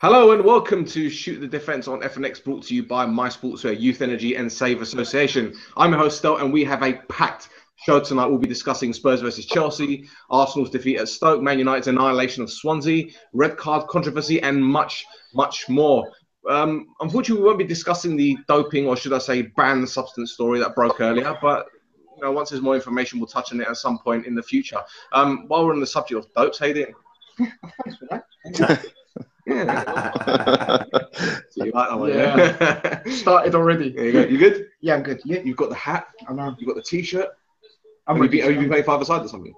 Hello and welcome to Shoot the Defence on FNX, brought to you by My Sportswear, Youth Energy and Save Association. I'm your host, Delle, and we have a packed show tonight. We'll be discussing Spurs versus Chelsea, Arsenal's defeat at Stoke, Man United's annihilation of Swansea, red card controversy, and much, much more. Unfortunately, we won't be discussing the doping, or should I say banned substance story that broke earlier, but once there's more information, we'll touch on it at some point in the future. While we're on the subject of dopes, how you doing? Thanks for that. Yeah. So you like that one, yeah. Started already. Yeah, you good? Yeah, I'm good. Yeah. You've got the hat. I know. You've got the T-shirt. Have you been playing five-a-side or something?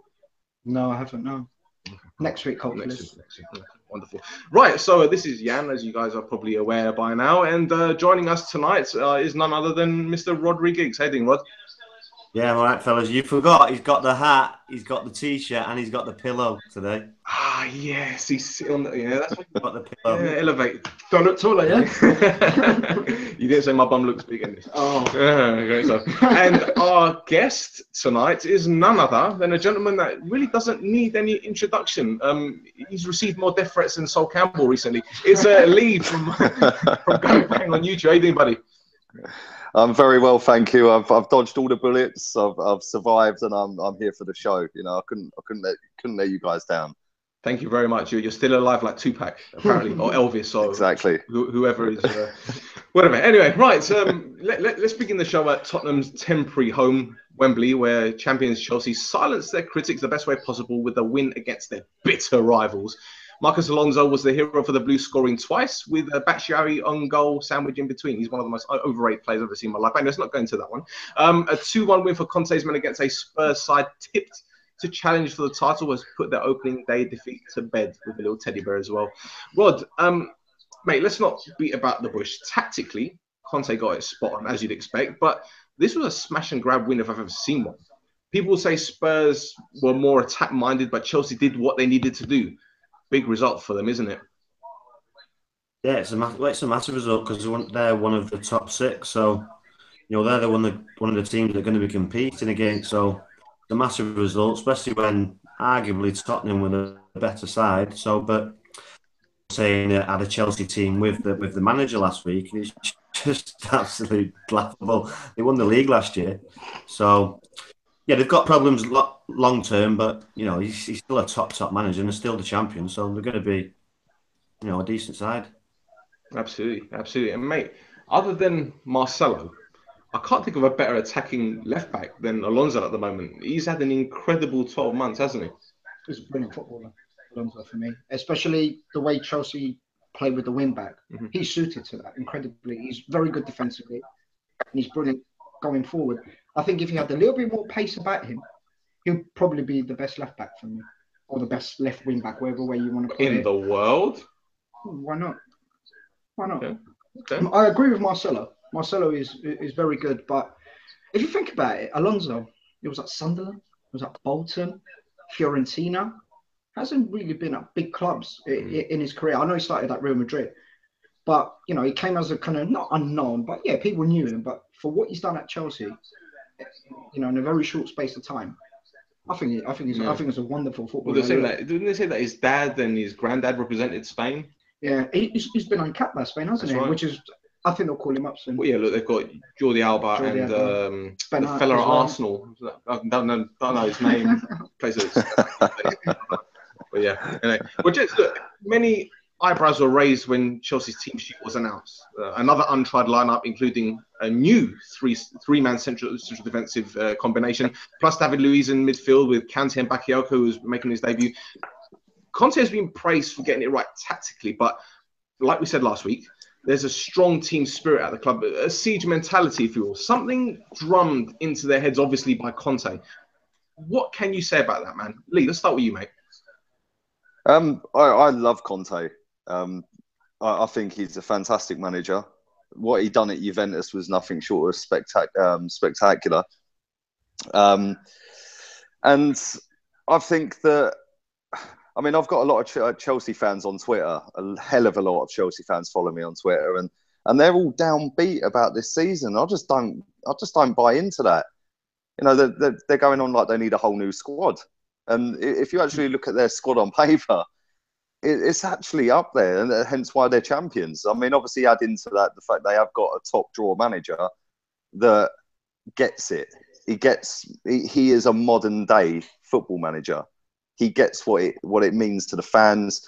No, I haven't. No. Okay. Next week, hopefully. Next week. Wonderful. Right, so this is Jan, as you guys are probably aware by now, and joining us tonight is none other than Mr. Rhodri Giggs. How you doing, Rod? Yeah, all right, fellas. You forgot he's got the hat, he's got the T-shirt, and he's got the pillow today. Ah, yes, he's sitting on the. Yeah, that's what He's got the pillow. Yeah, elevate. Don't look taller, yeah? You didn't say my bum looks big in this. Oh. Great stuff. And our guest tonight is none other than a gentleman that really doesn't need any introduction. He's received more death threats than Sol Campbell recently. It's Lee from Gunnerbang on YouTube. How you doing, buddy? I'm very well, thank you. I've dodged all the bullets. I've survived, and I'm here for the show. I couldn't let you guys down. Thank you very much. You're still alive, like Tupac, apparently, or Elvis, or exactly whoever is. Whatever. Anyway, right. Let's begin the show at Tottenham's temporary home, Wembley, where champions Chelsea silenced their critics the best way possible with a win against their bitter rivals. Marcus Alonso was the hero for the Blues, scoring twice with a Batshuayi on goal sandwich in between. He's one of the most overrated players I've ever seen in my life. And let's not go into that one. A 2-1 win for Conte's men against a Spurs side tipped to challenge for the title has put their opening day defeat to bed with a little teddy bear as well. Rod, mate, let's not beat about the bush. Tactically, Conte got it spot on, as you'd expect. But this was a smash and grab win if I've ever seen one. People say Spurs were more attack-minded, but Chelsea did what they needed to do. Big result for them, isn't it? Yeah, it's a massive result because they're one of the top six. So, they're one of the teams that are going to be competing against. So, the massive result, especially when arguably Tottenham were the better side. So, but saying had a Chelsea team with the manager last week, and it's just absolutely laughable. They won the league last year, so. Yeah, they've got problems long term, but he's still a top manager and they're still the champion, so they're going to be, a decent side. Absolutely. And mate, other than Marcelo, I can't think of a better attacking left back than Alonso at the moment. He's had an incredible 12 months, hasn't he? He's a brilliant footballer, Alonso, for me, especially the way Chelsea play with the wing back. Mm-hmm. He's suited to that incredibly. He's very good defensively, and he's brilliant going forward. I think if he had a little bit more pace about him, he'll probably be the best left back for me, or the best left wing back, wherever way you want to put it. In the world? Why not? Okay. I agree with Marcelo. Marcelo is very good, but if you think about it, Alonso, it was at Sunderland, it was at Bolton, Fiorentina. Hasn't really been at big clubs in his career. I know he started at Real Madrid. But, he came as a kind of, not unknown, but yeah, people knew him. But for what he's done at Chelsea, in a very short space of time, I think it's a wonderful footballer. Well, didn't they say that his dad and his granddad represented Spain? Yeah, he's been uncapped by Spain, hasn't he? Right. Which is, I think they'll call him up soon. Well, yeah, look, they've got Jordi Alba and the fella at Arsenal. I don't know his name. But yeah, anyway. Well, just look, many eyebrows were raised when Chelsea's team sheet was announced. Another untried lineup, including a new three-man central defensive combination, plus David Luiz in midfield with Kante and Bakayoko, who's making his debut. Conte has been praised for getting it right tactically, but like we said last week, there's a strong team spirit at the club, a siege mentality, if you will. Something drummed into their heads, obviously, by Conte. What can you say about that, man? Lee, let's start with you, mate. I love Conte. I think he's a fantastic manager. What he done at Juventus was nothing short of spectacular. And I think that, I've got a lot of Chelsea fans on Twitter. A hell of a lot of Chelsea fans follow me on Twitter, and they're all downbeat about this season. I just don't buy into that. They're going on like they need a whole new squad. And if you actually look at their squad on paper, it's actually up there, and hence why they're champions. I mean, obviously, add into that the fact they have got a top draw manager that gets it. He is a modern day football manager. He gets what it means to the fans.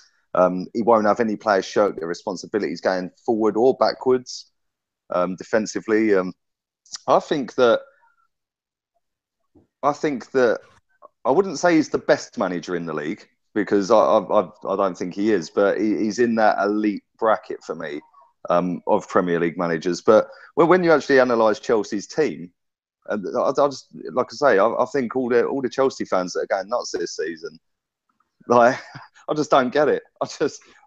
He won't have any players shirk their responsibilities going forward or backwards defensively. I think that I wouldn't say he's the best manager in the league, because I don't think he is, but he's in that elite bracket for me of Premier League managers. But when you actually analyse Chelsea's team, and I just, like I say, I think all the Chelsea fans that are going nuts this season, like, I just don't get it.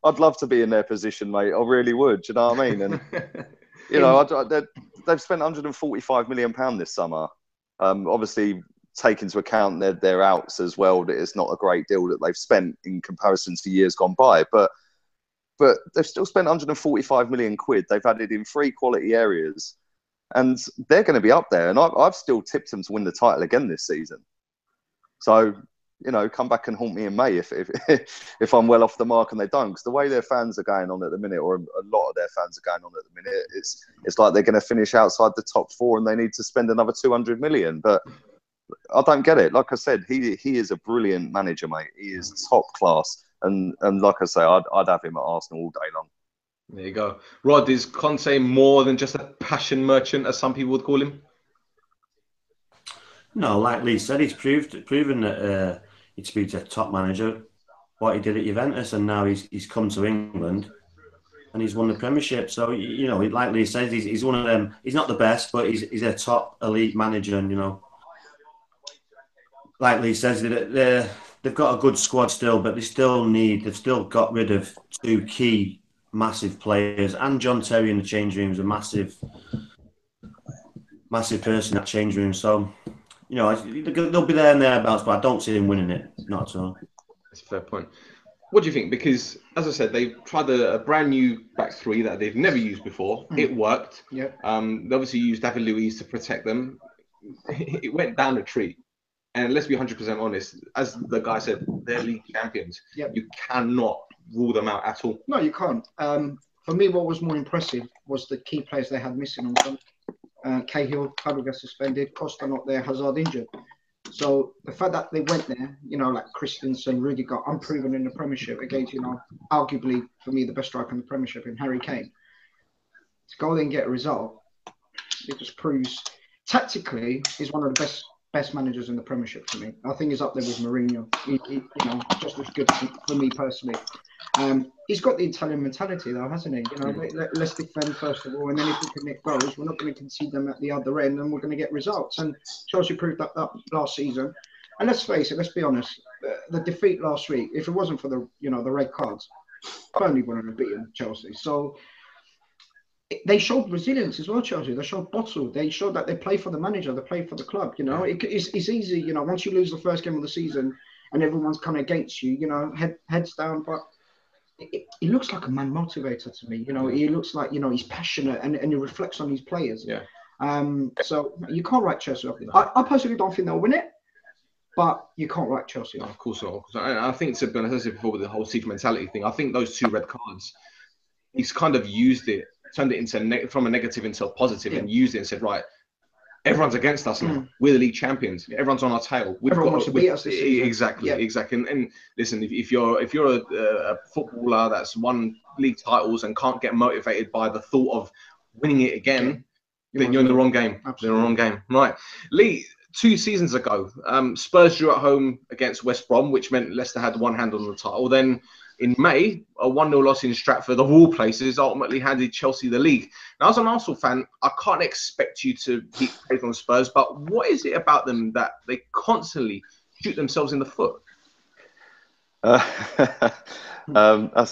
I'd love to be in their position, mate. I really would. Do you know what I mean? And you know, they've spent £145 million this summer. Obviously, take into account their outs as well, that it's not a great deal that they've spent in comparison to years gone by. But they've still spent 145 million quid. They've added in 3 quality areas, and they're going to be up there. And I've still tipped them to win the title again this season. So, you know, come back and haunt me in May if I'm well off the mark and they don't. Because the way their fans are going on at the minute, or a lot of their fans are going on at the minute, it's like they're going to finish outside the top 4 and they need to spend another 200 million. But I don't get it. Like I said, he is a brilliant manager, mate. He is top class. And like I say, I'd have him at Arsenal all day long. There you go. Rod, is Conte more than just a passion merchant, as some people would call him? No, like Lee said, he's proven that he's been a top manager. What he did at Juventus, and now he's come to England and he's won the Premiership. So, you know, like Lee says, he's one of them. He's not the best, but he's a top elite manager. And, you know, like Lee says, they've got a good squad still, but they've still got rid of 2 key massive players, and John Terry in the change room is a massive person in that change room. So, you know, they'll be there and thereabouts, but I don't see them winning it. Not at all. That's a fair point. What do you think? Because, as I said, they've tried a brand new back 3 that they've never used before. It worked. Yeah. They obviously used David Luiz to protect them. It went down a tree. And let's be 100% honest, as the guy said, they're league champions. Yep. You cannot rule them out at all. No, you can't. For me, what was more impressive was the key players they had missing on front. Cahill, Fabregas suspended, Costa not there, Hazard injured. So the fact that they went there, you know, like Christensen, Rudiger, unproven in the Premiership against, you know, arguably for me the best striker in the Premiership in Harry Kane, to go there and get a result, it just proves tactically he's one of the best managers in the Premiership for me. I think he's up there with Mourinho. He you know, just as good for me personally. He's got the Italian mentality though, hasn't he? You know, let's defend first of all, and then if we can nick goals, we're not going to concede them at the other end, and we're going to get results. And Chelsea proved that last season. And let's face it, let's be honest, the defeat last week, if it wasn't for the red cards, Burnley wouldn't have beaten Chelsea. So they showed resilience as well, Chelsea. They showed bottle. They showed that they play for the manager, they play for the club. You know, it's easy. You know, once you lose the first game of the season and everyone's kind of against you, you know, heads down. But he looks like a man motivator to me. You know, he looks like, you know, he's passionate and he reflects on his players. Yeah. So you can't write Chelsea off. I personally don't think they'll win it, but you can't write Chelsea off. Of course not. I think, to be honest, as I said before, with the whole secret mentality thing, I think those 2 red cards, he's kind of used it, turned it into from a negative into a positive, and used it and said, right, everyone's against us now. We're the league champions. Everyone's on our tail. Everyone wants to beat us this season. Exactly. And listen, if you're a footballer that's won league titles and can't get motivated by the thought of winning it again, then you're in the wrong game. Absolutely. You're in the wrong game. Right. Lee, 2 seasons ago, Spurs drew at home against West Brom, which meant Leicester had one hand on the title. Then in May, a 1-0 loss in Stratford, of all places, ultimately handed Chelsea the league. Now, as an Arsenal fan, I can't expect you to keep praising on Spurs, but what is it about them that they constantly shoot themselves in the foot? That's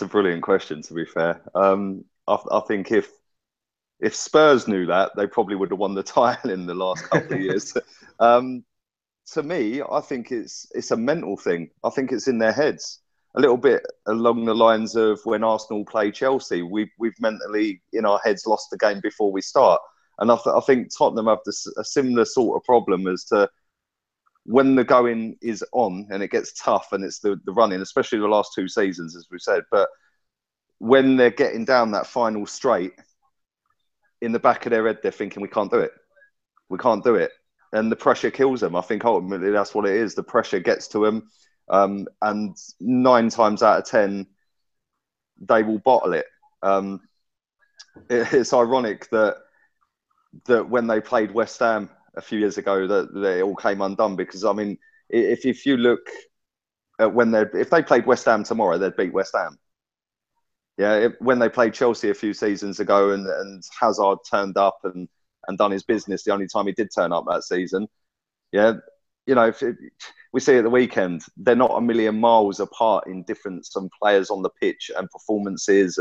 a brilliant question, to be fair. I think if Spurs knew that, they probably would have won the title in the last couple of years. To me, I think it's a mental thing. I think it's in their heads. A little bit along the lines of when Arsenal play Chelsea, we've mentally in our heads lost the game before we start, and I think Tottenham have a similar sort of problem as to when the going is on and it gets tough and it's the running, especially the last 2 seasons, as we've said, but when they're getting down that final straight, in the back of their head, they're thinking, we can't do it. We can't do it. And the pressure kills them. I think ultimately that's what it is. The pressure gets to them. And 9 times out of 10, they will bottle it. It's ironic that when they played West Ham a few years ago, that it all came undone. Because, I mean, if you look at if they played West Ham tomorrow, they'd beat West Ham. Yeah, when they played Chelsea a few seasons ago and Hazard turned up and done his business, the only time he did turn up that season. Yeah, you know, we see at the weekend, they're not a million miles apart in difference on players on the pitch and performances.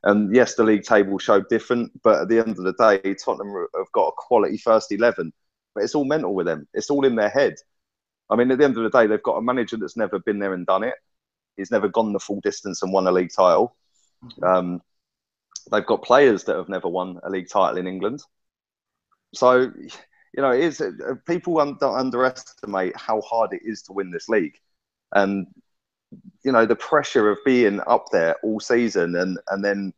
And yes, the league table showed different, but at the end of the day, Tottenham have got a quality first 11. But it's all mental with them. It's all in their head. I mean, at the end of the day, they've got a manager that's never been there and done it. He's never gone the full distance and won a league title. They've got players that have never won a league title in England. So, you know, people underestimate how hard it is to win this league. And, you know, the pressure of being up there all season and then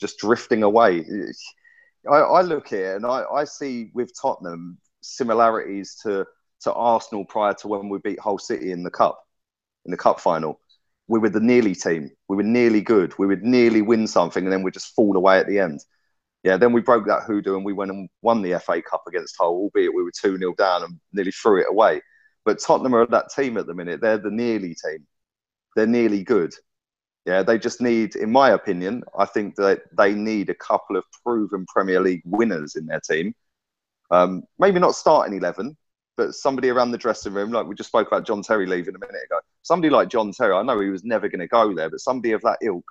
just drifting away. I look here and I see with Tottenham similarities to Arsenal prior to when we beat Hull City in the cup final. We were the nearly team. We were nearly good. We would nearly win something and then we'd just fall away at the end. Yeah, then we broke that hoodoo and we went and won the FA Cup against Hull, albeit we were 2-0 down and nearly threw it away. But Tottenham are that team at the minute. They're the nearly team. They're nearly good. Yeah, they just need, in my opinion, I think that they need a couple of proven Premier League winners in their team. Maybe not starting 11, but somebody around the dressing room, like we just spoke about John Terry leaving a minute ago. Somebody like John Terry, I know he was never going to go there, but somebody of that ilk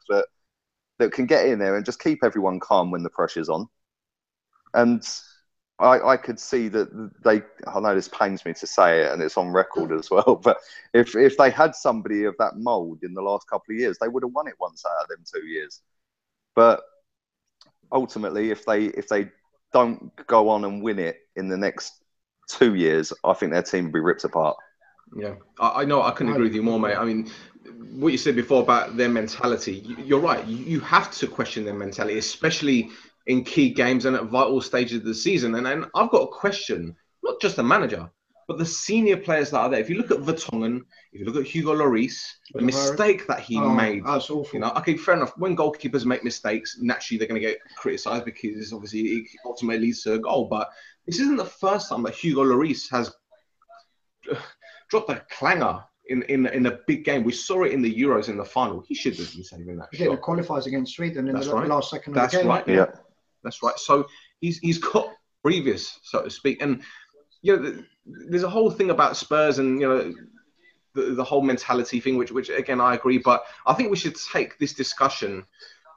that can get in there and just keep everyone calm when the pressure's on. And I could see that I know this pains me to say it and it's on record as well, but if they had somebody of that mould in the last couple of years, they would have won it once out of them 2 years. But ultimately, if they don't go on and win it in the next 2 years, I think their team will be ripped apart. Yeah, I know. I couldn't agree with you more, mate. I mean, what you said before about their mentality, you're right. You have to question their mentality, especially in key games and at vital stages of the season. And I've got a question, not just the manager, but the senior players that are there. If you look at Vertonghen, if you look at Hugo Lloris, the mistake that he made. That's awful. You know, okay, fair enough. When goalkeepers make mistakes, naturally they're going to get criticised because obviously it ultimately leads to a goal. But this isn't the first time that Hugo Lloris has dropped a clanger in a big game. We saw it in the Euros in the final. He should have been saving that shot. It qualifies against Sweden in the right. last second of That's the game. Right. Yeah, that's right. So he's got previous, so to speak. And you know, there's a whole thing about Spurs and you know the whole mentality thing, which again I agree. But I think we should take this discussion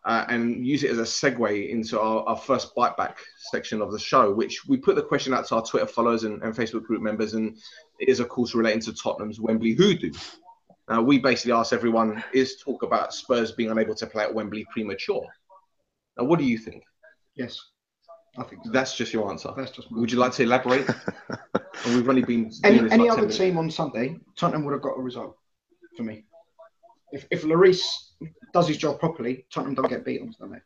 and use it as a segue into our first bite back section of the show, which we put the question out to our Twitter followers and Facebook group members, and it is of course relating to Tottenham's Wembley hoodoo. Now we basically asked everyone, is talk about Spurs being unable to play at Wembley premature? Now what do you think? Yes, I think so. That's just your answer. That's just Would you like to elaborate? And we've only been any other team on Sunday, Tottenham would have got a result for me. If Lloris does his job properly, Tottenham don't get beat on Sunday.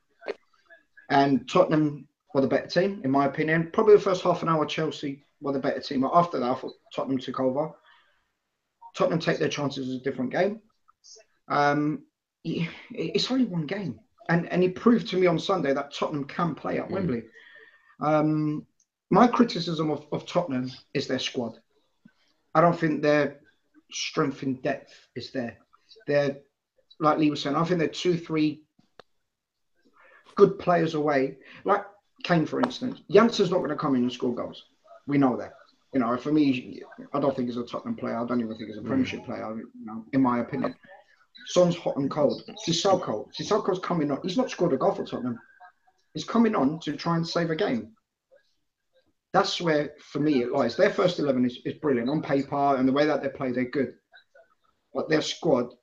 And Tottenham were the better team, in my opinion. Probably the first half an hour, Chelsea were the better team. But after that, I thought Tottenham took over. Tottenham take their chances as a different game. It's only one game. And it proved to me on Sunday that Tottenham can play at Wembley. My criticism of Tottenham is their squad. I don't think their strength in depth is there. They're, like Lee was saying, I think they're 2-3 good players away. Like Kane, for instance. Jansen's not going to come in and score goals. We know that. You know, for me, I don't think he's a Tottenham player. I don't even think he's a Premiership player, you know, in my opinion. Son's hot and cold. Sissoko's coming on. He's not scored a goal for Tottenham. He's coming on to try and save a game. That's where, for me, it lies. Their first 11 is brilliant. On paper and the way that they play, they're good. But their squad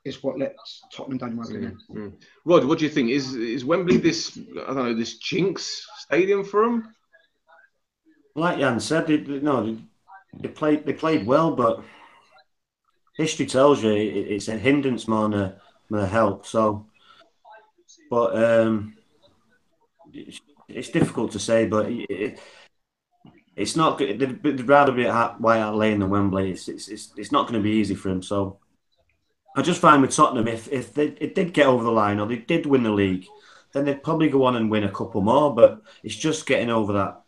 is what lets Tottenham down, in my opinion. Rod, what do you think? Is Wembley this jinx stadium for them? Like Jan said, They played well, but history tells you it's a hindrance more than a help. So, but it's difficult to say, but it's not good. They'd rather be at White Hart Lane than Wembley. It's not going to be easy for him. So I just find with Tottenham, if it did get over the line or they did win the league, then they'd probably go on and win a couple more. But it's just getting over that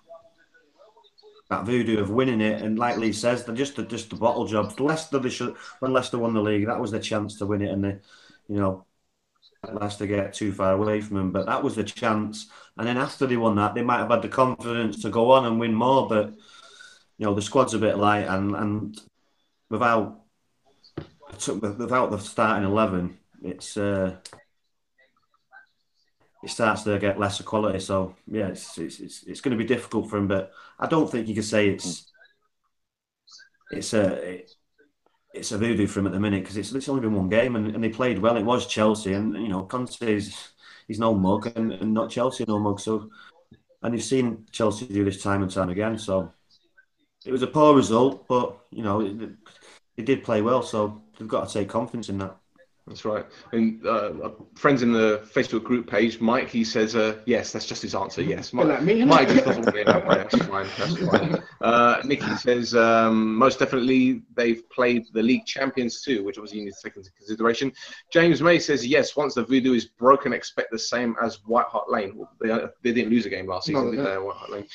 voodoo of winning it. And like Lee says, they're just the bottle jobs. Leicester, when Leicester won the league, that was their chance to win it, and Leicester get too far away from them. But that was the chance. And then after they won that, they might have had the confidence to go on and win more. But the squad's a bit light, and without the starting 11, it starts to get lesser quality. So yeah, it's going to be difficult for him. But I don't think you can say it's a voodoo for him at the minute, because it's only been one game and they played well. It was Chelsea, and Conte he's no mug, and not Chelsea no mug. So, and you've seen Chelsea do this time and time again. So it was a poor result, but they did play well. So they've got to take confidence in that. That's right. And friends in the Facebook group page, Mike, he says, yes, that's just his answer. Yes. Mike just doesn't want to know. That's fine. That's fine. Nicky says, most definitely they've played the league champions too, which obviously you need to take into consideration. James May says, yes, once the voodoo is broken, expect the same as White Hart Lane. Well, they didn't lose a game last season, did they? White Hart Lane.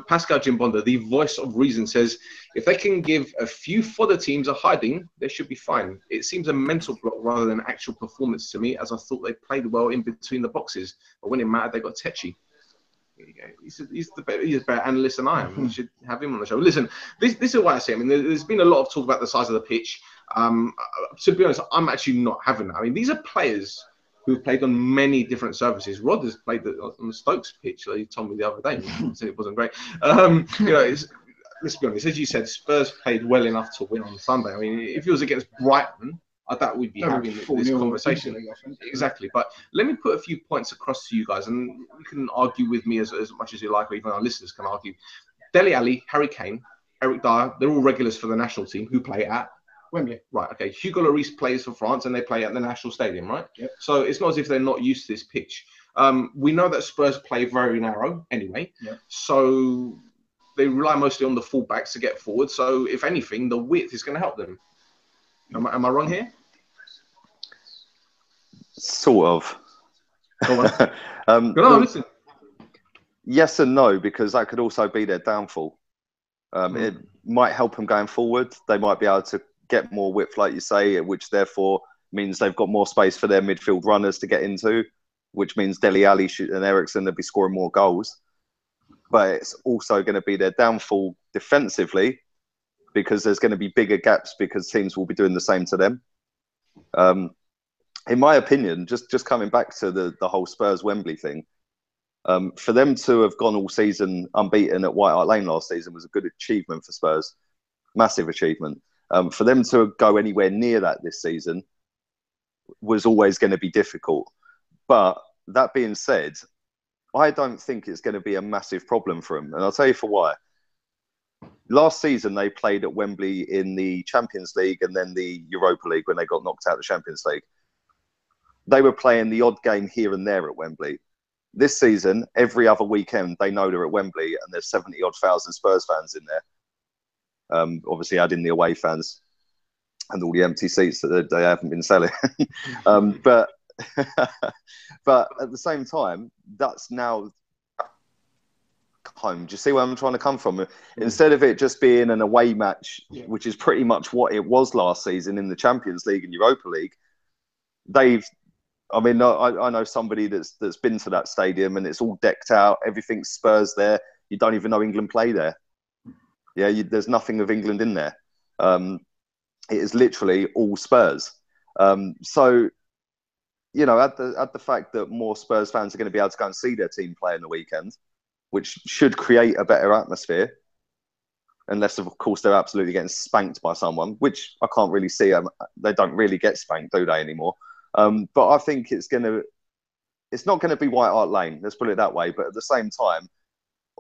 Pascal Jimbonda, the voice of reason, says, if they can give a few fodder teams a hiding, they should be fine. It seems a mental block rather than actual performance to me, as I thought they played well in between the boxes. But when it mattered, they got Techi. He's a better analyst than I am. We should have him on the show. Listen, this is what I say. I mean, there's been a lot of talk about the size of the pitch. To be honest, I'm actually not having that. I mean, these are players who've played on many different surfaces. Rod has played on the Stokes pitch. He told me the other day. He said it wasn't great. Let's be honest, as you said, Spurs played well enough to win on Sunday. I mean, if it was against Brighton, I thought we'd be having this conversation. Exactly. But let me put a few points across to you guys, and you can argue with me as much as you like, or even our listeners can argue. Dele Alli, Harry Kane, Eric Dyer, they're all regulars for the national team who play at Wembley. Right, okay. Hugo Lloris plays for France and they play at the National Stadium, right? Yep. So it's not as if they're not used to this pitch. We know that Spurs play very narrow anyway. Yep. So they rely mostly on the fullbacks to get forward. So if anything, the width is going to help them. Am I wrong here? Sort of. Go on. Listen. Yes and no, because that could also be their downfall. It might help them going forward. They might be able to get more width, like you say, which therefore means they've got more space for their midfield runners to get into, which means Dele Alli and Eriksen will be scoring more goals. But it's also going to be their downfall defensively, because there's going to be bigger gaps because teams will be doing the same to them. In my opinion, just coming back to the whole Spurs Wembley thing, for them to have gone all season unbeaten at White Hart Lane last season was a good achievement for Spurs. Massive achievement. For them to go anywhere near that this season was always going to be difficult. But that being said, I don't think it's going to be a massive problem for them. And I'll tell you for why. Last season, they played at Wembley in the Champions League and then the Europa League when they got knocked out of the Champions League. They were playing the odd game here and there at Wembley. This season, every other weekend, they know they're at Wembley and there's 70-odd thousand Spurs fans in there. Obviously, adding the away fans and all the empty seats that they haven't been selling. But at the same time, that's now home. Do you see where I'm trying to come from? Instead of it just being an away match, which is pretty much what it was last season in the Champions League and Europa League, I know somebody that's been to that stadium and it's all decked out. Everything's Spurs there. You don't even know England play there. Yeah, there's nothing of England in there. It is literally all Spurs. So, at the fact that more Spurs fans are going to be able to go and see their team play in the weekend, which should create a better atmosphere, unless, of course, they're absolutely getting spanked by someone, which I can't really see. They don't really get spanked, do they, anymore? But I think it's not going to be White Hart Lane, let's put it that way. But at the same time,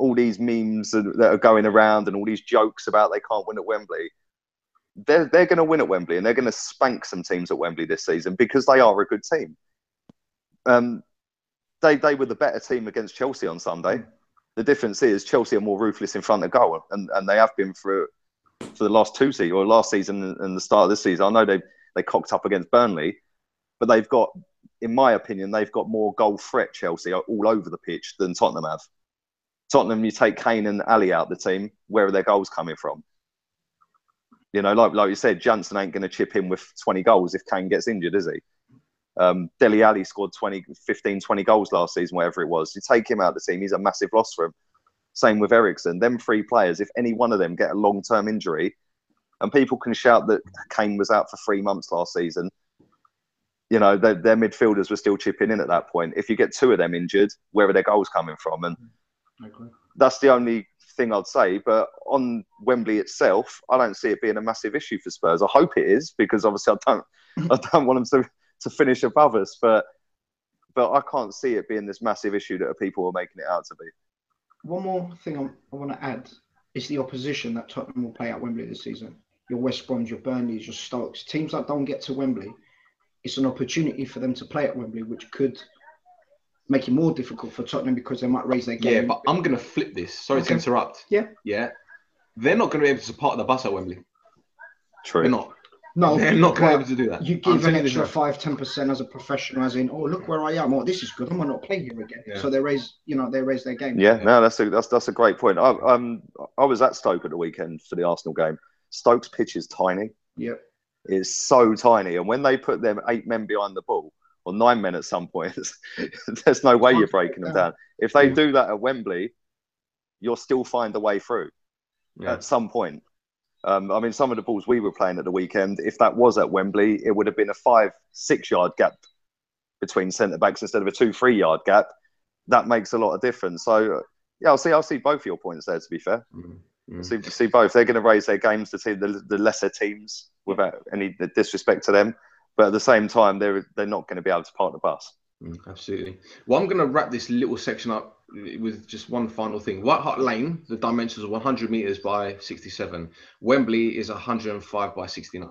all these memes that are going around and all these jokes about they can't win at Wembley. They're going to win at Wembley, and they're going to spank some teams at Wembley this season because they are a good team. They were the better team against Chelsea on Sunday. The difference is Chelsea are more ruthless in front of goal, and they have been for the last two seasons, or last season and the start of this season. I know they cocked up against Burnley, but they've got, in my opinion, they've got more goal threat, Chelsea, all over the pitch than Tottenham have. Tottenham, you take Kane and Ali out the team, where are their goals coming from? You know, like you said, Johnson ain't going to chip in with 20 goals if Kane gets injured, is he? Delle Ali scored 15, 20 goals last season, whatever it was. You take him out of the team, he's a massive loss for him. Same with Eriksen. Them three players, if any one of them get a long-term injury, and people can shout that Kane was out for 3 months last season, you know, their midfielders were still chipping in at that point. If you get two of them injured, where are their goals coming from? And that's the only thing I'd say. But on Wembley itself, I don't see it being a massive issue for Spurs. I hope it is, because obviously I don't want them to finish above us. But I can't see it being this massive issue that people are making it out to be. One more thing I want to add is the opposition that Tottenham will play at Wembley this season. Your West Broms, your Burnleys, your Stokes, teams that don't get to Wembley. It's an opportunity for them to play at Wembley, which could make it more difficult for Tottenham because they might raise their game. Yeah, but I'm going to flip this. Sorry to interrupt. Yeah. They're not going to be able to park the bus at Wembley. True. They're not. No, they're not going to be able to do that. You give an extra 5-10% as a professional, as in, oh, look where I am. Oh, this is good. I might not play here again. Yeah. So they raise their game. Yeah, no, that's a great point. I was at Stoke at the weekend for the Arsenal game. Stoke's pitch is tiny. Yep. It's so tiny, and when they put them 8 men behind the ball, or 9 men at some point, there's no way you're breaking them down. If they do that at Wembley, you'll still find a way through at some point. I mean, some of the balls we were playing at the weekend, if that was at Wembley, it would have been a 5-6 yard gap between centre-backs instead of a 2-3 yard gap. That makes a lot of difference. So, yeah, I'll see both of your points there, to be fair. See both. They're going to raise their games to the lesser teams without any disrespect to them. But at the same time, they're not going to be able to park the bus. Absolutely. Well, I'm going to wrap this little section up with just one final thing. White Hart Lane, the dimensions are 100 metres by 67. Wembley is 105 by 69.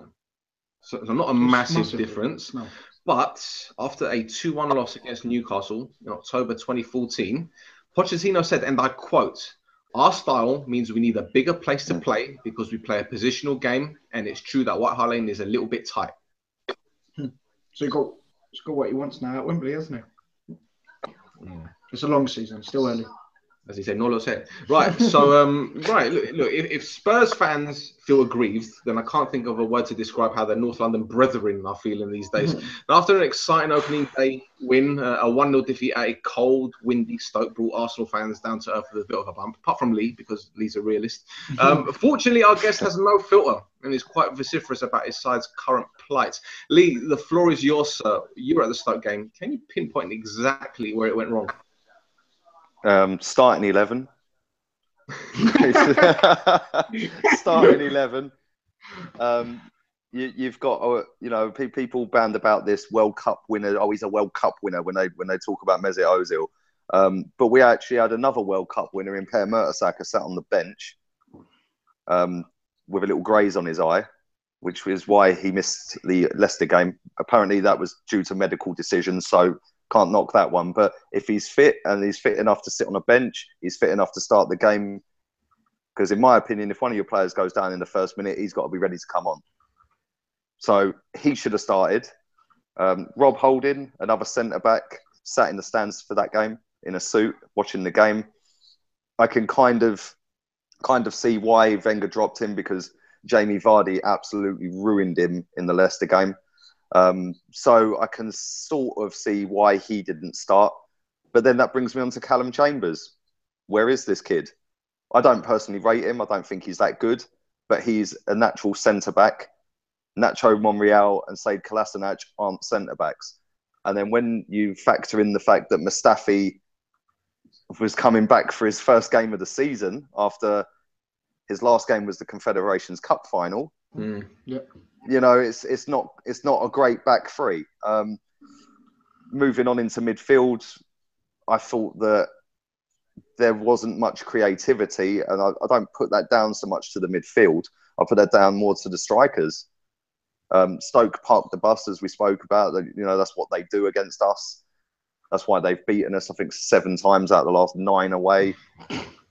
So not a massive difference. No. But after a 2-1 loss against Newcastle in October 2014, Pochettino said, and I quote, "Our style means we need a bigger place to play because we play a positional game, and it's true that White Hart Lane is a little bit tight." So he's got what he wants now at Wembley, hasn't he? It's a long season, still early. As he said, no lo sé. Right, so, look, if Spurs fans feel aggrieved, then I can't think of a word to describe how the North London brethren are feeling these days. After an exciting opening day win, a 1-0 defeat at a cold, windy Stoke brought Arsenal fans down to earth with a bit of a bump, apart from Lee, because Lee's a realist. Fortunately, our guest has no filter and is quite vociferous about his side's current plight. Lee, the floor is yours, sir. You were at the Stoke game. Can you pinpoint exactly where it went wrong? Starting 11. Starting 11. You've got people band about this World Cup winner. Oh, he's a World Cup winner when they talk about Mesut Ozil. But we actually had another World Cup winner in Per Mertesacker sat on the bench with a little graze on his eye, which was why he missed the Leicester game. Apparently that was due to medical decisions, so can't knock that one. But if he's fit and he's fit enough to sit on a bench, he's fit enough to start the game. Because in my opinion, if one of your players goes down in the first minute, he's got to be ready to come on. So he should have started. Rob Holding, another centre-back, sat in the stands for that game in a suit, watching the game. I can kind of see why Wenger dropped him, because Jamie Vardy absolutely ruined him in the Leicester game. So I can sort of see why he didn't start. But then that brings me on to Callum Chambers. Where is this kid? I don't personally rate him. I don't think he's that good, but he's a natural centre-back. Nacho Monreal and Said Kolasinac aren't centre-backs. And then when you factor in the fact that Mustafi was coming back for his first game of the season after his last game was the Confederations Cup final. You know, it's not a great back three. Moving on into midfield, I thought that there wasn't much creativity, and I don't put that down so much to the midfield. I put that down more to the strikers. Stoke parked the bus, as we spoke about. That's what they do against us. That's why they've beaten us, I think, 7 times out of the last 9 away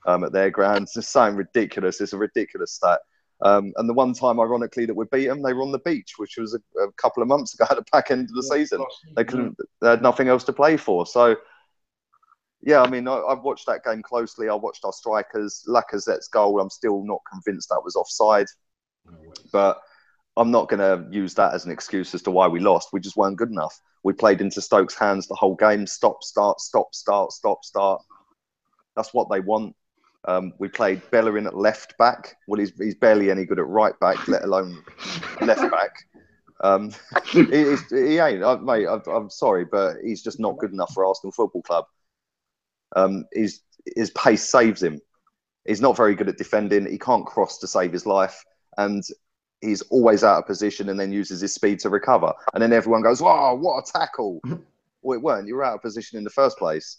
at their grounds. It's something ridiculous. It's a ridiculous stat. And the one time, ironically, that we beat them, they were on the beach, which was a couple of months ago at the back end of the season. They had nothing else to play for. So, yeah, I mean, I've watched that game closely. I watched our strikers. Lacazette's goal, I'm still not convinced that was offside. But I'm not going to use that as an excuse as to why we lost. We just weren't good enough. We played into Stoke's hands the whole game. Stop, start, stop, start, stop, start. That's what they want. We played Bellerin at left back. Well, he's barely any good at right back, let alone left back. He ain't, mate. I'm sorry, but he's just not good enough for Arsenal Football Club. His pace saves him. He's not very good at defending. He can't cross to save his life, and he's always out of position and then uses his speed to recover. And then everyone goes, "Oh, what a tackle!" Well, it weren't. You were out of position in the first place.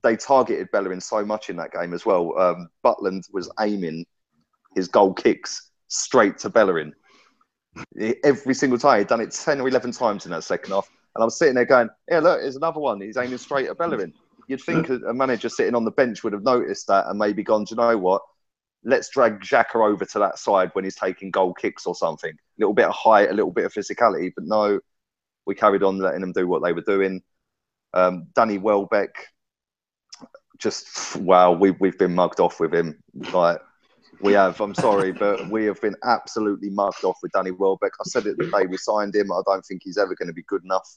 They targeted Bellerin so much in that game as well. Butland was aiming his goal kicks straight to Bellerin. Every single time. He'd done it 10 or 11 times in that second half. And I was sitting there going, yeah, look, here's another one. He's aiming straight at Bellerin. You'd think a manager sitting on the bench would have noticed that and maybe gone, do you know what? Let's drag Xhaka over to that side when he's taking goal kicks or something. A little bit of height, a little bit of physicality. But no, we carried on letting them do what they were doing. Danny Welbeck, just, wow, we've been mugged off with him. Like, we have, I'm sorry, but we have been absolutely mugged off with Danny Welbeck. I said it the day we signed him. I don't think he's ever going to be good enough.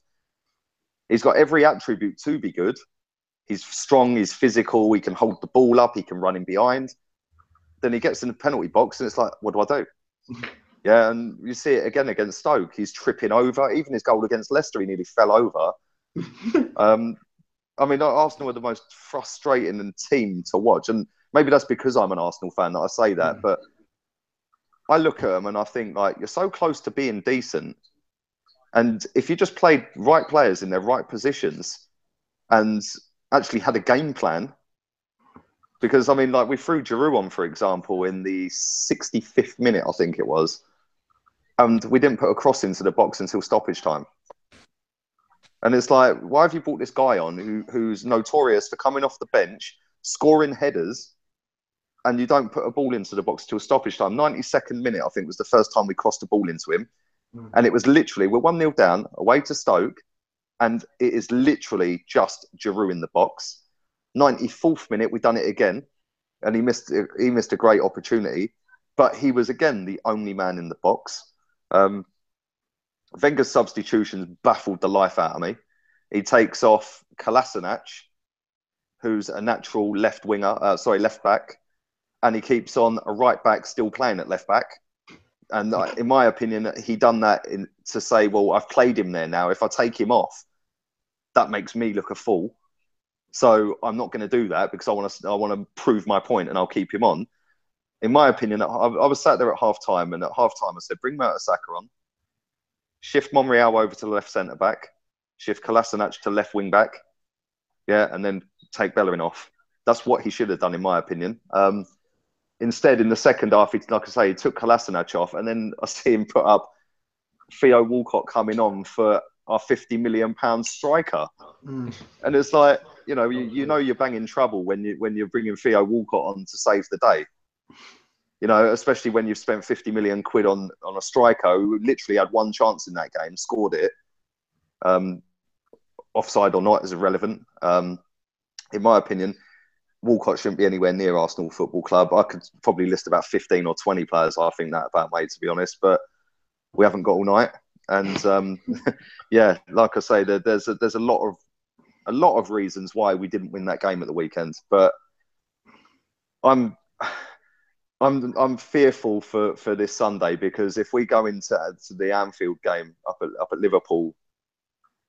He's got every attribute to be good. He's strong, he's physical, he can hold the ball up, he can run in behind. Then he gets in the penalty box and it's like, what do I do? Yeah, and you see it again against Stoke. He's tripping over. Even his goal against Leicester, he nearly fell over. I mean, Arsenal are the most frustrating team to watch. And maybe that's because I'm an Arsenal fan that I say that. But I look at them and I think, like, you're so close to being decent. And if you just played right players in their right positions and actually had a game plan, because, I mean, like, we threw Giroud on, for example, in the 65th minute, I think it was. And we didn't put a cross into the box until stoppage time. And it's like, why have you brought this guy on who's notorious for coming off the bench, scoring headers, and you don't put a ball into the box till stoppage time? 92nd minute, I think, was the first time we crossed a ball into him. And it was literally, we're 1-0 down, away to Stoke, and it is literally just Giroud in the box. 94th minute, we've done it again, and he missed a great opportunity, but he was, again, the only man in the box. Wenger's substitutions baffled the life out of me. He takes off Kolasinac, who's a natural left back, and he keeps on a right back still playing at left back. And in my opinion, he done that to say, well, I've played him there now. If I take him off, that makes me look a fool. So I'm not going to do that because I want to prove my point, and I'll keep him on. In my opinion, I was sat there at half time, and at half time I said, bring Mertesacker on. Shift Monreal over to the left centre back, shift Kolasinac to left wing back, yeah, and then take Bellerin off. That's what he should have done, in my opinion. Instead, in the second half, like I say, he took Kolasinac off, and then I see him put up Theo Walcott coming on for our £50 million striker, and it's like, you know you're banging trouble when you're bringing Theo Walcott on to save the day. You know, especially when you've spent 50 million quid on a striker who literally had one chance in that game, scored it. Offside or not is irrelevant. In my opinion, Walcott shouldn't be anywhere near Arsenal Football Club. I could probably list about 15 or 20 players I think that about, mate, to be honest. But we haven't got all night. And yeah, like I say, there's a lot of reasons why we didn't win that game at the weekend. But I'm fearful for this Sunday, because if we go into the Anfield game up at Liverpool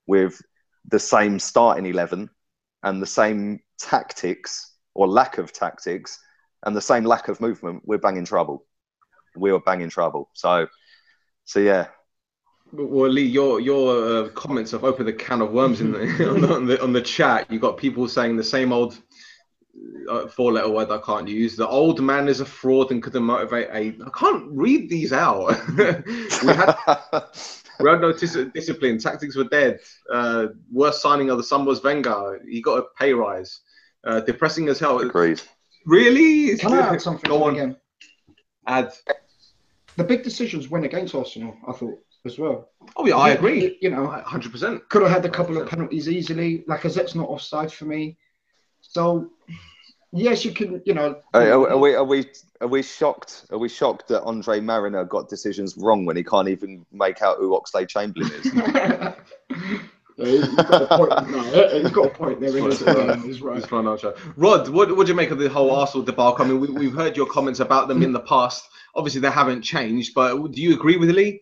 with the same starting 11 and the same tactics or lack of tactics and the same lack of movement, we're banging trouble. We are banging trouble. So yeah. Well, Lee, your comments have opened a can of worms on the chat. You got people saying the same old four-letter word I can't use. The old man is a fraud and couldn't motivate a. I can't read these out. We had no discipline. Tactics were dead. Worst signing of the summer was Wenger. He got a pay rise. Depressing as hell. Agreed. Really? Can I add something? Go on. Again? Add. The big decisions went against Arsenal, I thought, as well. Oh yeah, I agree. You know, 100%. could have had a couple of penalties easily. Lacazette's not offside for me. So yes, you can. You know, are we shocked? Are we shocked that Andre Mariner got decisions wrong when he can't even make out who Oxlade-Chamberlain is? He's got a point. No, he's got a point there. He's right. Rod, what do you make of the whole Arsenal debacle? I mean, we've heard your comments about them in the past. Obviously, they haven't changed, but do you agree with Lee?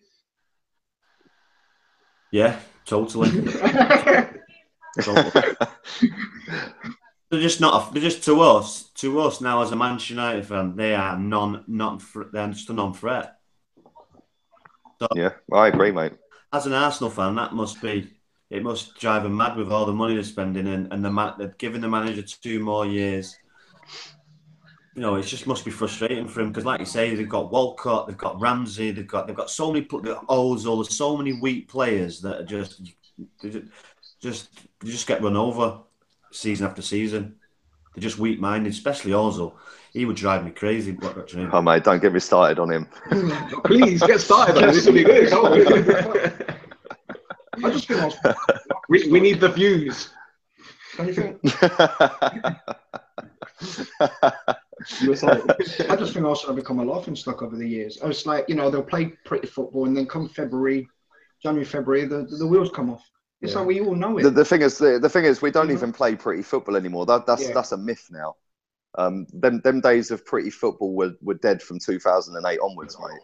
Yeah, totally. They're just not. They're just to us now as a Manchester United fan. They are they're just a non-threat. So, yeah, I agree, mate. As an Arsenal fan, it must drive them mad with all the money they're spending and they're giving the manager 2 more years. You know, it just must be frustrating for him because, like you say, they've got Walcott, they've got Ramsey, they've got so many Ozil, there's so many weak players that are just get run over season after season. They're just weak-minded, especially Ozil. He would drive me crazy. Oh, mate, don't get me started on him. Please, get started on this. Will be good. I just think we need the views. Don't you think? I just think Arsenal have become a laughingstock over the years. I was like, you know, they'll play pretty football and then come January, February, the wheels come off. It's like we all know it. The thing is, we don't even play pretty football anymore. That's a myth now. Them days of pretty football were dead from 2008 onwards, mate.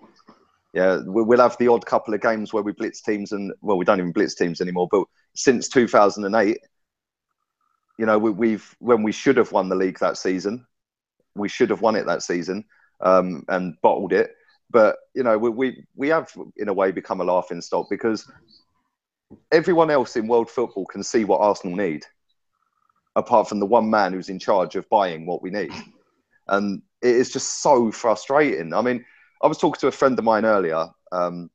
Yeah, we'll have the odd couple of games where we blitz teams, and we don't even blitz teams anymore. But since 2008, you know, when we should have won the league that season, we should have won it that season and bottled it. But you know, we have in a way become a laughingstock because everyone else in world football can see what Arsenal need, apart from the one man who's in charge of buying what we need, and it is just so frustrating. I mean, I was talking to a friend of mine earlier, and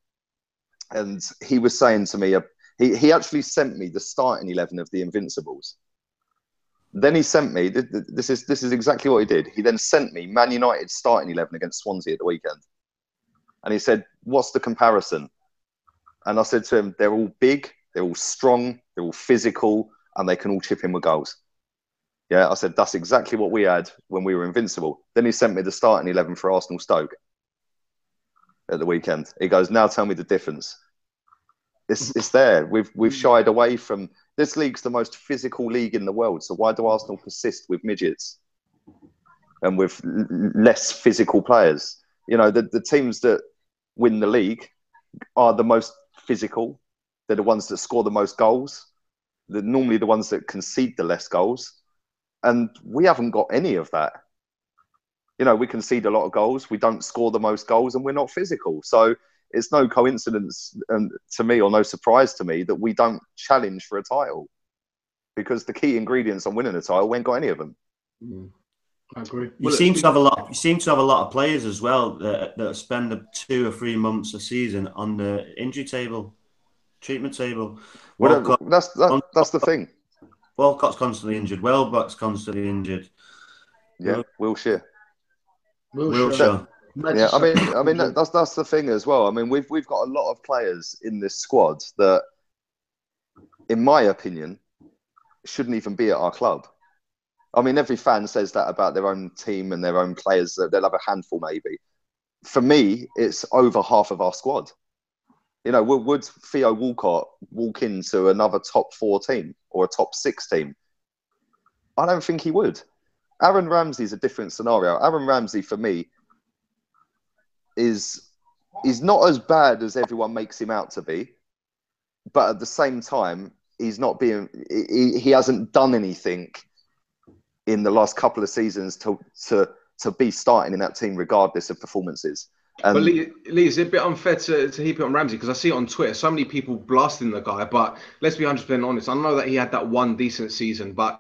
he was saying to me, he actually sent me the starting 11 of the Invincibles. Then he sent me, this is exactly what he did. He then sent me Man United starting 11 against Swansea at the weekend. And he said, what's the comparison? And I said to him, they're all big, they're all strong, they're all physical, and they can all chip in with goals. Yeah, I said, that's exactly what we had when we were invincible. Then he sent me the starting 11 for Arsenal Stoke at the weekend. He goes, now tell me the difference. It's there. We've shied away from... This league's the most physical league in the world. So why do Arsenal persist with midgets and with less physical players? You know, the teams that win the league are the most physical. They're the ones that score the most goals. They're normally the ones that concede the less goals. And we haven't got any of that. You know, we concede a lot of goals. We don't score the most goals and we're not physical. So it's no coincidence to me or no surprise to me that we don't challenge for a title, because the key ingredients on winning a title, we ain't got any of them. I agree. You seem to have a lot of players as well that spend 2 or 3 months a season on the injury table, treatment table. Well, that's the thing. Walcott's constantly injured. Welbeck's constantly injured. Yeah, Wilshere. Yeah, I mean that's the thing as well. I mean, we've got a lot of players in this squad that, in my opinion, shouldn't even be at our club. I mean, every fan says that about their own team and their own players. They'll have a handful, maybe. For me, it's over half of our squad. You know, would Theo Walcott walk into another top 4 team or a top 6 team? I don't think he would. Aaron Ramsey's a different scenario. Aaron Ramsey, for me, is not as bad as everyone makes him out to be, but at the same time, he's not being. He hasn't done anything in the last couple of seasons to be starting in that team, regardless of performances. But Lee, is it a bit unfair to heap it on Ramsey? Because I see it on Twitter, so many people blasting the guy. But let's be 100% honest. I know that he had that one decent season, but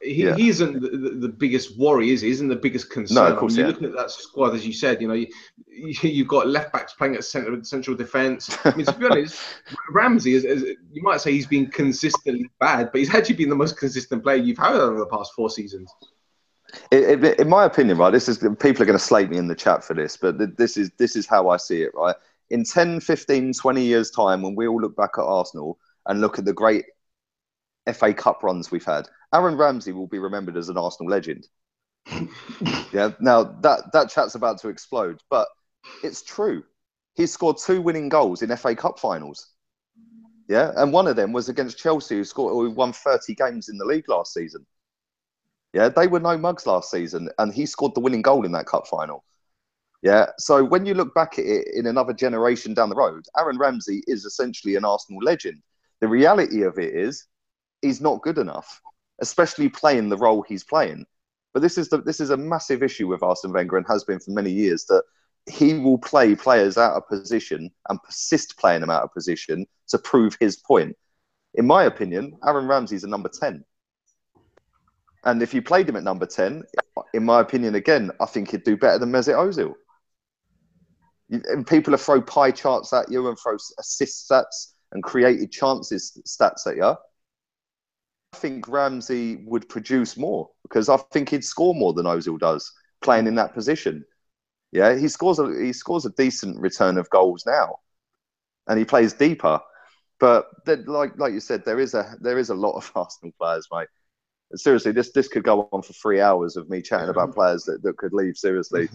he isn't the biggest worry, is he? Isn't the biggest concern? No, of course, you're looking at that squad, as you said. You've got left backs playing at central defence. I mean, to be honest, Ramsey is you might say he's been consistently bad, but he's actually been the most consistent player you've had over the past 4 seasons. In my opinion, right, people are going to slate me in the chat for this, but this is how I see it, right? In 10, 15, 20 years' time, when we all look back at Arsenal and look at the great FA Cup runs we've had, Aaron Ramsey will be remembered as an Arsenal legend. Yeah. Now that chat's about to explode, but it's true. He scored 2 winning goals in FA Cup finals. Yeah, and one of them was against Chelsea, who won 30 games in the league last season. Yeah, they were no mugs last season, and he scored the winning goal in that cup final. Yeah, so when you look back at it in another generation down the road, Aaron Ramsey is essentially an Arsenal legend. The reality of it is, he's not good enough, especially playing the role he's playing. But this is a massive issue with Arsene Wenger, and has been for many years, that he will play players out of position and persist playing them out of position to prove his point. In my opinion, Aaron Ramsey's a number 10. And if you played him at number 10, in my opinion, again, I think he'd do better than Mesut Ozil. And people will throw pie charts at you and throw assist stats and created chances stats at you. I think Ramsey would produce more, because I think he'd score more than Ozil does playing in that position. Yeah, he scores a decent return of goals now, and he plays deeper. But like you said, there is a lot of Arsenal players, mate. Seriously, this could go on for 3 hours of me chatting about players that could leave, seriously.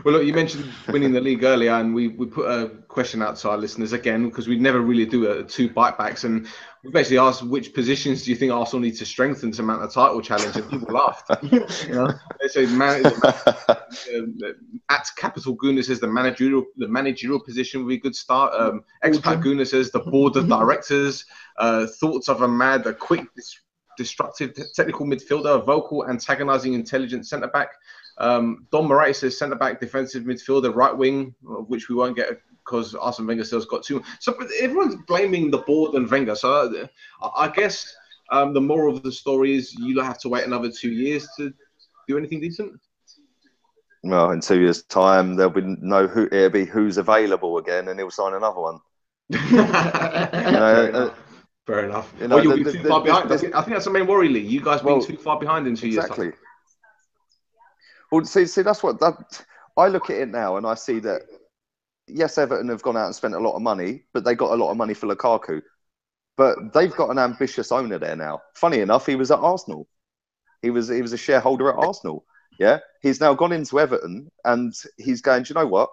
Well, look, you mentioned winning the league earlier, and we put a question out to our listeners again, because we never really do 2 bitebacks, and we basically asked, which positions do you think Arsenal need to strengthen to mount the title challenge? And people laughed. They say at Capital Guna says the managerial position would be a good start. Expat Guna says the board of directors. Thoughts of a quick, destructive technical midfielder, a vocal, antagonising, intelligent centre back. Don Moretti says centre back, defensive midfielder, right wing, which we won't get because Arsene Wenger still's got 2. So everyone's blaming the board and Wenger. So I guess the moral of the story is you have to wait another 2 years to do anything decent. Well, in 2 years' time, there'll be who's available again, and he'll sign another one. Fair enough. You'll be too far behind. I think that's the main worry, Lee. You guys being too far behind in 2 years' time. Exactly. Well, see, that's what I look at it now, and I see that, yes, Everton have gone out and spent a lot of money, but they got a lot of money for Lukaku. But they've got an ambitious owner there now. Funny enough, he was at Arsenal. He was a shareholder at Arsenal. Yeah, he's now gone into Everton, and he's going, do you know what?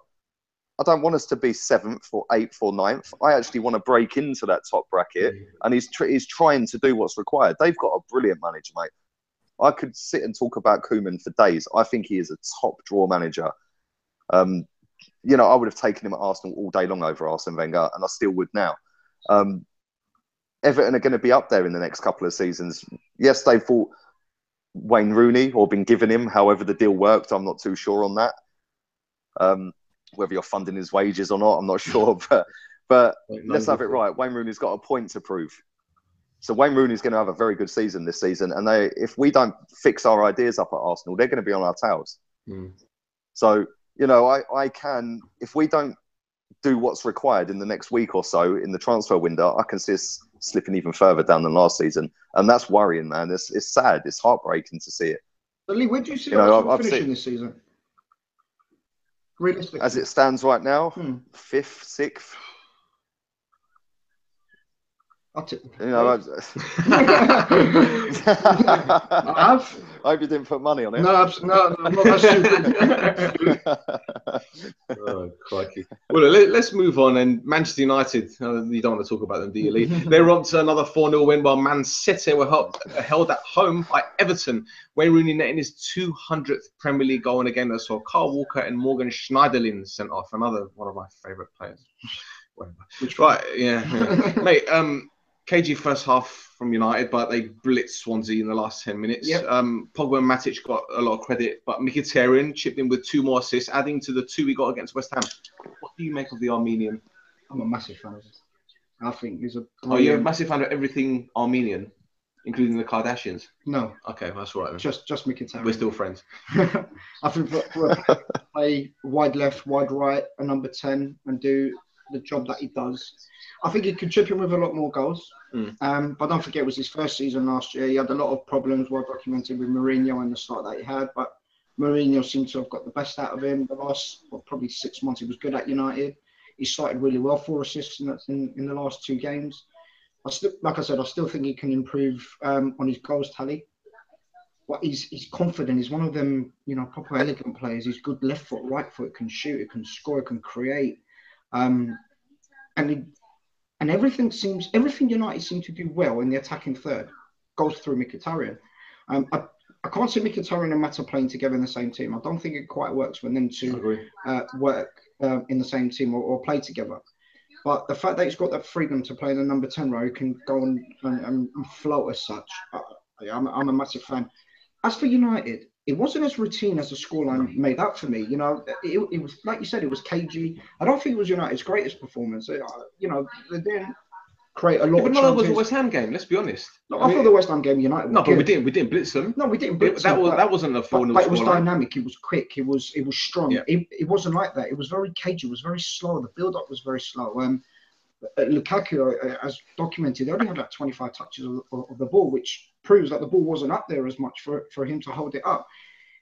I don't want us to be 7th or 8th or 9th. I actually want to break into that top bracket, and he's trying to do what's required. They've got a brilliant manager, mate. I could sit and talk about Koeman for days. I think he is a top draw manager. I would have taken him at Arsenal all day long over Arsene Wenger, and I still would now. Everton are going to be up there in the next couple of seasons. Yes, they've bought Wayne Rooney, or been given him, however the deal worked. I'm not too sure on that. Whether you're funding his wages or not, I'm not sure. But let's have it right. Wayne Rooney's got a point to prove. So Wayne Rooney's going to have a very good season this season. And if we don't fix our ideas up at Arsenal, they're going to be on our tails. So, if we don't do what's required in the next week or so in the transfer window, I can see us slipping even further down than last season. And that's worrying, man. It's sad. It's heartbreaking to see it. But Lee, where do you see Arsenal finishing this season? Realistically. As it stands right now, 5th, 6th. I'll tip. I hope you didn't put money on it. No, I'm not that stupid. Oh, crikey. Well, let's move on. And Manchester United, you don't want to talk about them, do you, Lee? They were on to another 4-0 win, while Man Utd were held at home by Everton. Wayne Rooney netting his 200th Premier League goal, and again, that saw Kyle Walker and Morgan Schneiderlin sent off. Another one of my favourite players. Right, yeah. Mate, KG first half from United, but they blitzed Swansea in the last 10 minutes. Yep. Pogba and Matic got a lot of credit, but Mkhitaryan chipped in with 2 more assists, adding to the 2 he got against West Ham. What do you make of the Armenian? I'm a massive fan of it. I think he's a... Oh, you're a massive fan of everything Armenian? including the Kardashians? No, Okay, that's all right then. just Mkhitaryan. We're still friends. I think for a play wide left, wide right, a number 10, and do the job that he does, I think he could chip in with a lot more goals. But don't forget, it was his first season last year. He had a lot of problems, well documented, with Mourinho and the start that he had. But Mourinho seemed to have got the best out of him. The last, probably 6 months, he was good at United. He started really well, 4 assists in the last 2 games. Like I said, I still think he can improve on his goals tally. But he's confident. He's one of them, proper elegant players. He's good left foot, right foot, can shoot, he can score, he can create. And everything United seem to do well in the attacking third goes through Mkhitaryan. I can't see Mkhitaryan and Mata playing together in the same team. I don't think it quite works for them to work in the same team or play together. But the fact that he's got that freedom to play in the number 10 row, he can go and float as such. I'm a massive fan. As for United, it wasn't as routine as the scoreline made out for me. It was, like you said, it was cagey. I don't think it was United's greatest performance. They didn't create a lot of chances. That was a West Ham game, let's be honest. No, I thought the West Ham game United but we didn't blitz them. No, we didn't blitz them. That wasn't a 4-0 But it was dynamic, it was quick, it was strong. Yeah. It wasn't like that. It was very cagey, it was very slow. The build-up was very slow. Lukaku, as documented, only had like 25 touches of the ball, which proves that the ball wasn't up there as much for him to hold it up.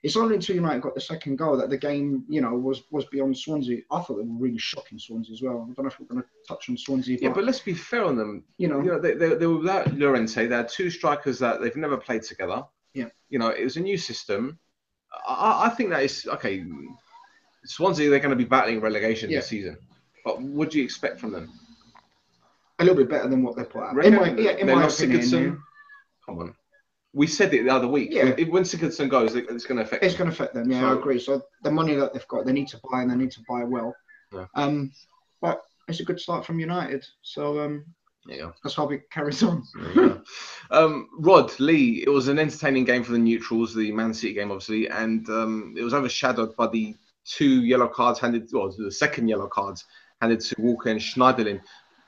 It's only until United got the second goal that the game, was beyond Swansea. I thought they were really shocking, Swansea, as well. I don't know if we're going to touch on Swansea. But let's be fair on them. They were without Llorente. They had 2 strikers that they've never played together. Yeah. It was a new system. I think that is okay. Swansea, they're going to be battling relegation this season. But what do you expect from them? A little bit better than what they put out. In my opinion, come on. We said it the other week. Yeah. When Sigurdsson goes, it's going to affect them. It's going to affect them, I agree. So the money that they've got, they need to buy, and they need to buy well. Yeah. But it's a good start from United. So that's how it carries on. Rod, Lee, it was an entertaining game for the neutrals, the Man City game, obviously, and it was overshadowed by the 2 yellow cards the second yellow cards handed to Walker and Schneiderlin.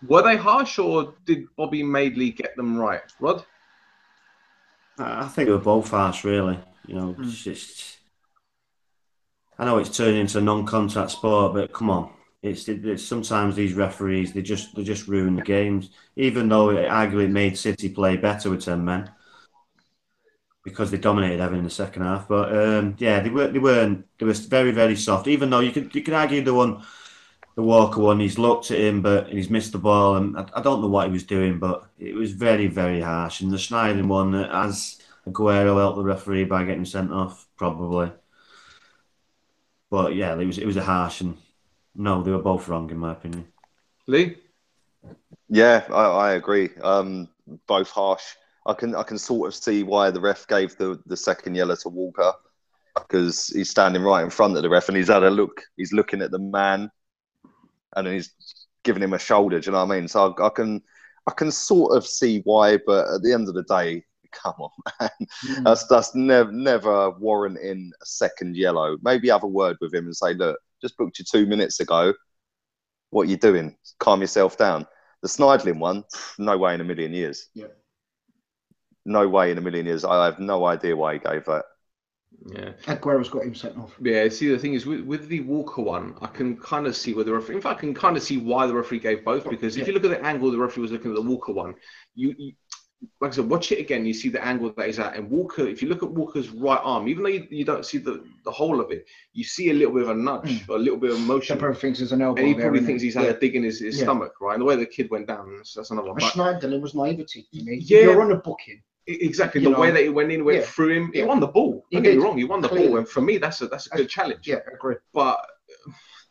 Were they harsh, or did Bobby Madeley get them right? Rod? I think they were both harsh, really. It's just, I know it's turned into a non-contact sport, but come on, it's sometimes these referees they just ruin the games. Even though it arguably made City play better with 10 men because they dominated Everton in the second half. But they were very, very soft. Even though you could argue the Walker one, he's looked at him, but he's missed the ball, and I don't know what he was doing, but it was very, very harsh. And the Schneiderlin one, as Aguero helped the referee by getting sent off, probably. But yeah, it was a harsh, and no, they were both wrong in my opinion. Lee? Yeah, I agree. Both harsh. I can sort of see why the ref gave the second yellow to Walker, because he's standing right in front of the ref and he's had a look. He's looking at the man. And then he's giving him a shoulder. Do you know what I mean? So I can sort of see why, but at the end of the day, come on, man. That's never warranting a second yellow. Maybe have a word with him and say, look, just booked you 2 minutes ago. What are you doing? Calm yourself down. The Schneiderlin one, no way in a million years. Yeah. No way in a million years. I have no idea why he gave that. Yeah, Aguero's got him sent off. Yeah, see, the thing is, with the Walker one, I can kind of see where the referee... In fact, I can kind of see why the referee gave both, because if you look at the angle the referee was looking at the Walker one, you like I said, watch it again, you see the angle that he's at. And Walker, if you look at Walker's right arm, even though you don't see the whole of it, you see a little bit of a nudge, or a little bit of motion. He probably thinks it's an elbow. And he probably thinks he's had a dig in his stomach, right? And the way the kid went down, that's another one. Schneiderlin was naivety to me. Yeah. You're on a booking. Exactly, the way that he went through him, he won the ball. Don't get me wrong, he won the ball, and for me, that's a good challenge. Yeah, I agree. But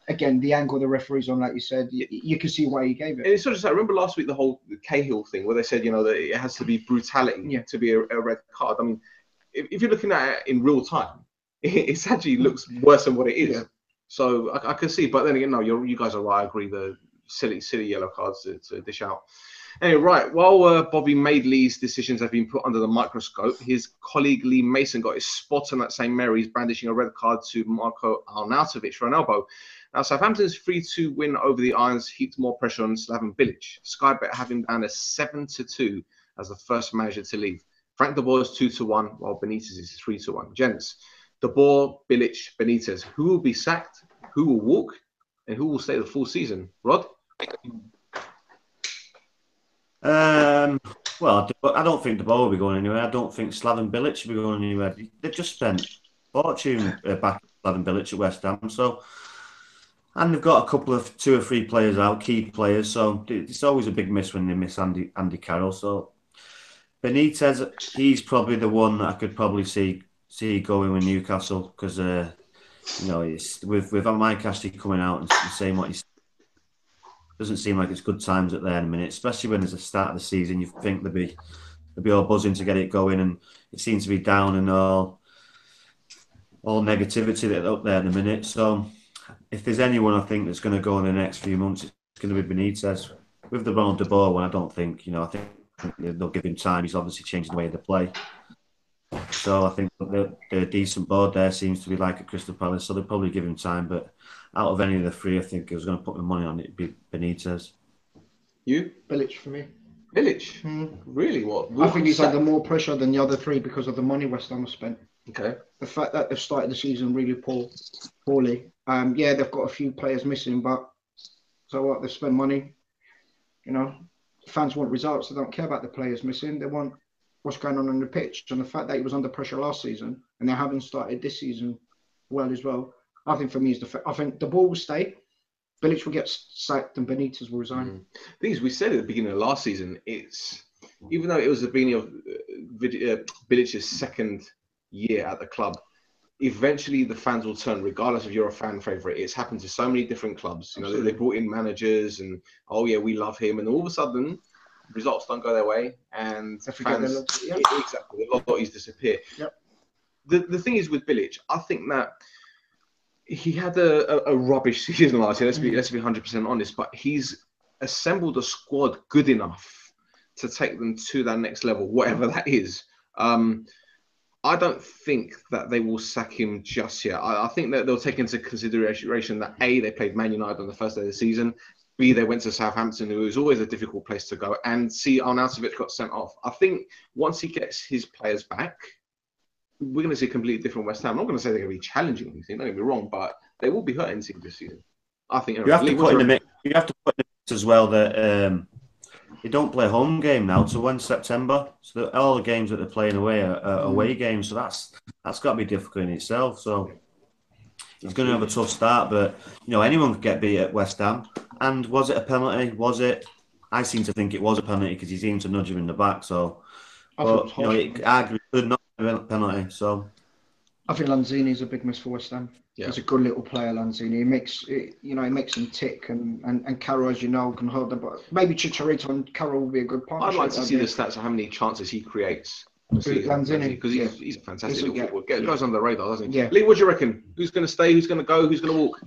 again, the angle the referee's on, like you said, you can see why he gave it. And it's sort of like, remember last week the whole Cahill thing where they said, that it has to be brutality to be a red card. I mean, if you're looking at it in real time, it actually looks worse than what it is. Yeah. So I can see, but then again, no, you guys are right. I agree. The silly yellow cards to dish out. Anyway, right, while Bobby Madeley's decisions have been put under the microscope, his colleague Lee Mason got his spot on at St Mary's, brandishing a red card to Marko Arnautovic for an elbow. Now, Southampton's 3-2 win over the Irons heaped more pressure on Slaven Bilic. Sky Bet have him down as 7-2 as the first manager to leave. Frank de Boer is 2-1, while Benitez is 3-1. Gents, de Boer, Bilic, Benitez. Who will be sacked? Who will walk? And who will stay the full season? Rod? Well, I don't think de Boer will be going anywhere. I don't think Slaven Bilic will be going anywhere. They've just spent fortune back Slaven Bilic at West Ham, so. And they've got a couple of 2 or 3 players out, key players. So it's always a big miss when they miss Andy Carroll. So Benitez, he's probably the one that I could probably see going with Newcastle because it's with Mike Ashley coming out and saying what he's. Doesn't seem like it's good times at there in a minute, especially when there's a start of the season. You think they'd be all buzzing to get it going, and it seems to be down and all negativity that's up there in a minute. So. If there's anyone I think that's going to go in the next few months, it's going to be Benitez. With the Ronald de Boer one, I don't think, I think they'll give him time. He's obviously changing the way they play. So I think the decent board there seems to be like at Crystal Palace, so they'll probably give him time. But out of any of the 3, I think I was going to put my money on it, it'd be Benitez. You? Bilic for me. Bilic? Really? What? I think he's under more pressure than the other 3 because of the money West Ham have spent. Okay. The fact that they've started the season really poorly. Yeah, they've got a few players missing, but so what? They spend money. Fans want results. They don't care about the players missing. They want what's going on the pitch. And the fact that he was under pressure last season and they haven't started this season well as well. I think for me I think the ball will stay. Bilic will get sacked and Benitez will resign. The thing is, we said at the beginning of last season, even though it was the beginning of Bilic's second year at the club, eventually the fans will turn, regardless if you're a fan favourite. It's happened to so many different clubs. They brought in managers and, oh yeah, we love him. And all of a sudden, results don't go their way and fans, exactly, the lotties disappear. Yep. The thing is with Bilic, I think that he had a rubbish season last year. Let's be 100% honest, but he's assembled a squad good enough to take them to that next level, whatever that is. I don't think that they will sack him just yet. I think that they'll take into consideration that A, they played Man Utd on the first day of the season. B, they went to Southampton, who is always a difficult place to go. And C, Arnautovic got sent off. I think once he gets his players back, we're going to see a completely different West Ham. I'm not going to say they're going to be challenging anything, don't get me wrong, but they will be hurting teams this season. I think you have to put in the mix as well that they don't play a home game now till 1 September. So all the games that they're playing away are away games. So that's got to be difficult in itself. So he's going to have a tough start, but anyone could get beat at West Ham. And was it a penalty? Was it? I seem to think it was a penalty because he seemed to nudge him in the back. So, but it arguably could not have been a penalty. So I think Lanzini's a big miss for West Ham. Yeah. He's a good little player, Lanzini. He makes him tick, and Carroll, as can hold them. But maybe Chicharito and Carroll will be a good partnership. I'd like to see the stats of how many chances he creates. Lanzini, because he's a fantastic little footballer. Goes under the radar, doesn't he? Yeah. Lee, what do you reckon? Who's going to stay? Who's going to go? Who's going to walk?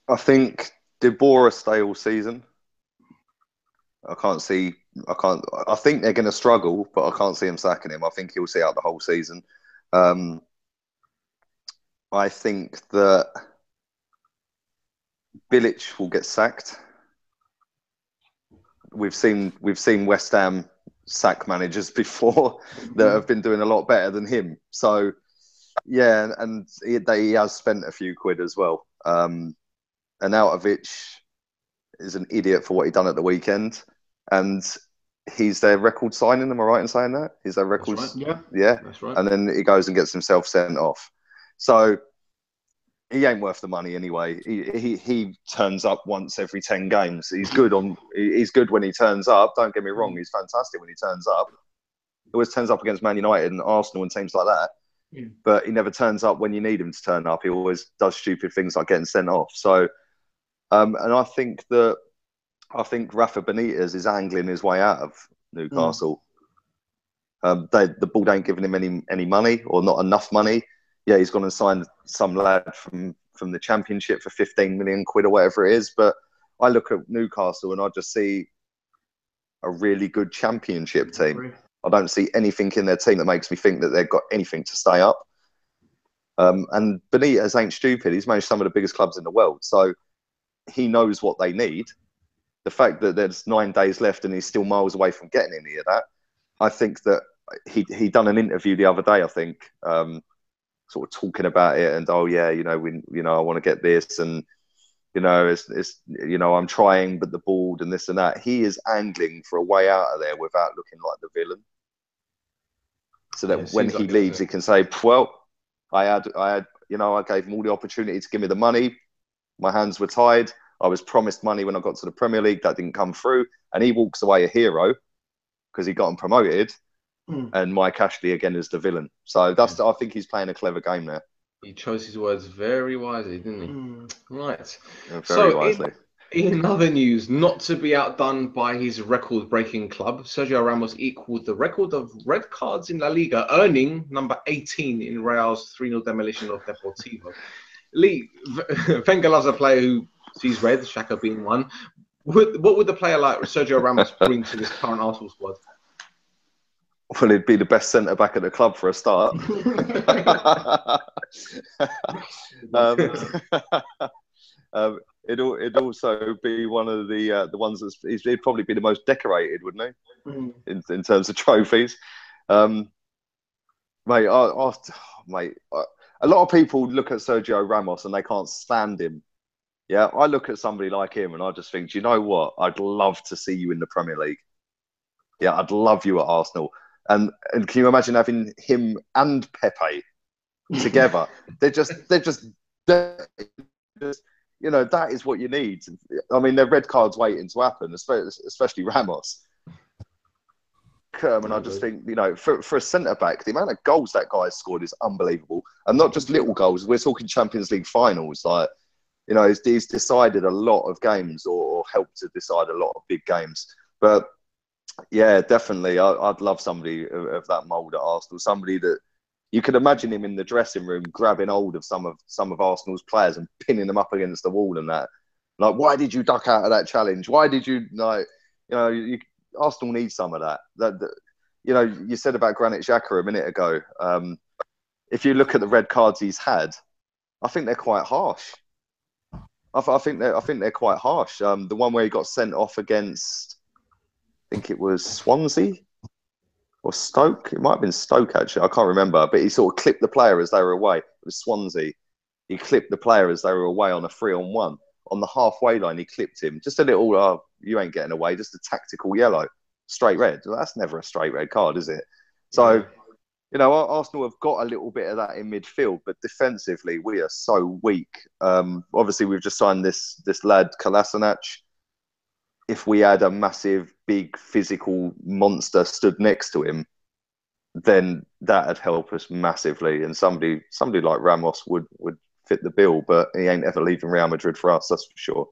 I think De Boer will stay all season. I think they're going to struggle, but I can't see him sacking him. I think he'll see out the whole season. I think that Bilic will get sacked. We've seen West Ham sack managers before that have been doing a lot better than him. So, yeah, and he has spent a few quid as well. And Arnautovic is an idiot for what he done at the weekend. And he's their record signing, am I right in saying that? He's their record. That's right. Yeah. That's right. And then he goes and gets himself sent off. So he ain't worth the money anyway. He turns up once every 10 games. He's good when he turns up. Don't get me wrong, he's fantastic when he turns up. He always turns up against Man United and Arsenal and teams like that. Yeah. But he never turns up when you need him to turn up. He always does stupid things like getting sent off. So and I think Rafa Benitez is angling his way out of Newcastle. The board ain't giving him any money or not enough money. Yeah, he's gone and signed some lad from the Championship for 15 million quid or whatever it is. But I look at Newcastle and I just see a really good Championship team. I don't see anything in their team that makes me think that they've got anything to stay up. And Benitez ain't stupid. He's managed some of the biggest clubs in the world. So he knows what they need. The fact that there's 9 days left and he's still miles away from getting any of that, I think that he done an interview the other day, I think, sort of talking about it, and I want to get this, and it's I'm trying, but the board and this and that. He is angling for a way out of there without looking like the villain, so that when he leaves, he can say, "Well, I gave him all the opportunity to give me the money. My hands were tied. I was promised money when I got to the Premier League. That didn't come through." And he walks away a hero because he got him promoted. And Mike Ashley again is the villain. So I think he's playing a clever game there. He chose his words very wisely, didn't he? Right. Yeah, very wisely. In other news, not to be outdone by his record-breaking club, Sergio Ramos equalled the record of red cards in La Liga, earning number 18 in Real's 3-0 demolition of Deportivo. Lee, Wenger loves a player who sees red, Xhaka being one. What would the player like Sergio Ramos bring to this current Arsenal squad? Well, he'd be the best centre-back at the club for a start. It'd also be one of the ones he'd probably be the most decorated, wouldn't he? In terms of trophies. Mate, a lot of people look at Sergio Ramos and they can't stand him. Yeah, I look at somebody like him and I just think, do you know what? I'd love to see you in the Premier League. Yeah, I'd love you at Arsenal. And can you imagine having him and Pepe together? they're just that is what you need. I mean, there are red cards waiting to happen, especially Ramos. And I just think, for a centre-back, the amount of goals that guy has scored is unbelievable. And not just little goals. We're talking Champions League finals. Like, he's decided a lot of games or helped to decide a lot of big games. But yeah, definitely. I'd love somebody of that mould at Arsenal. Somebody that you could imagine him in the dressing room grabbing hold of some of Arsenal's players and pinning them up against the wall and that. Like, why did you duck out of that challenge? Why did you Arsenal needs some of that. You said about Granit Xhaka a minute ago. If you look at the red cards he's had, I think they're quite harsh. I think they're quite harsh. The one where he got sent off against, I think it was Swansea or Stoke. It might have been Stoke, actually. I can't remember. But he sort of clipped the player as they were away. It was Swansea. He clipped the player as they were away on a 3-on-1. On the halfway line, he clipped him. Just a little, you ain't getting away. Just a tactical yellow. Straight red. Well, that's never a straight red card, is it? So, Arsenal have got a little bit of that in midfield. But defensively, we are so weak. Obviously, we've just signed this lad, Kolasinac. If we had a massive, big, physical monster stood next to him, then that'd help us massively. And somebody like Ramos would fit the bill, but he ain't ever leaving Real Madrid for us, that's for sure.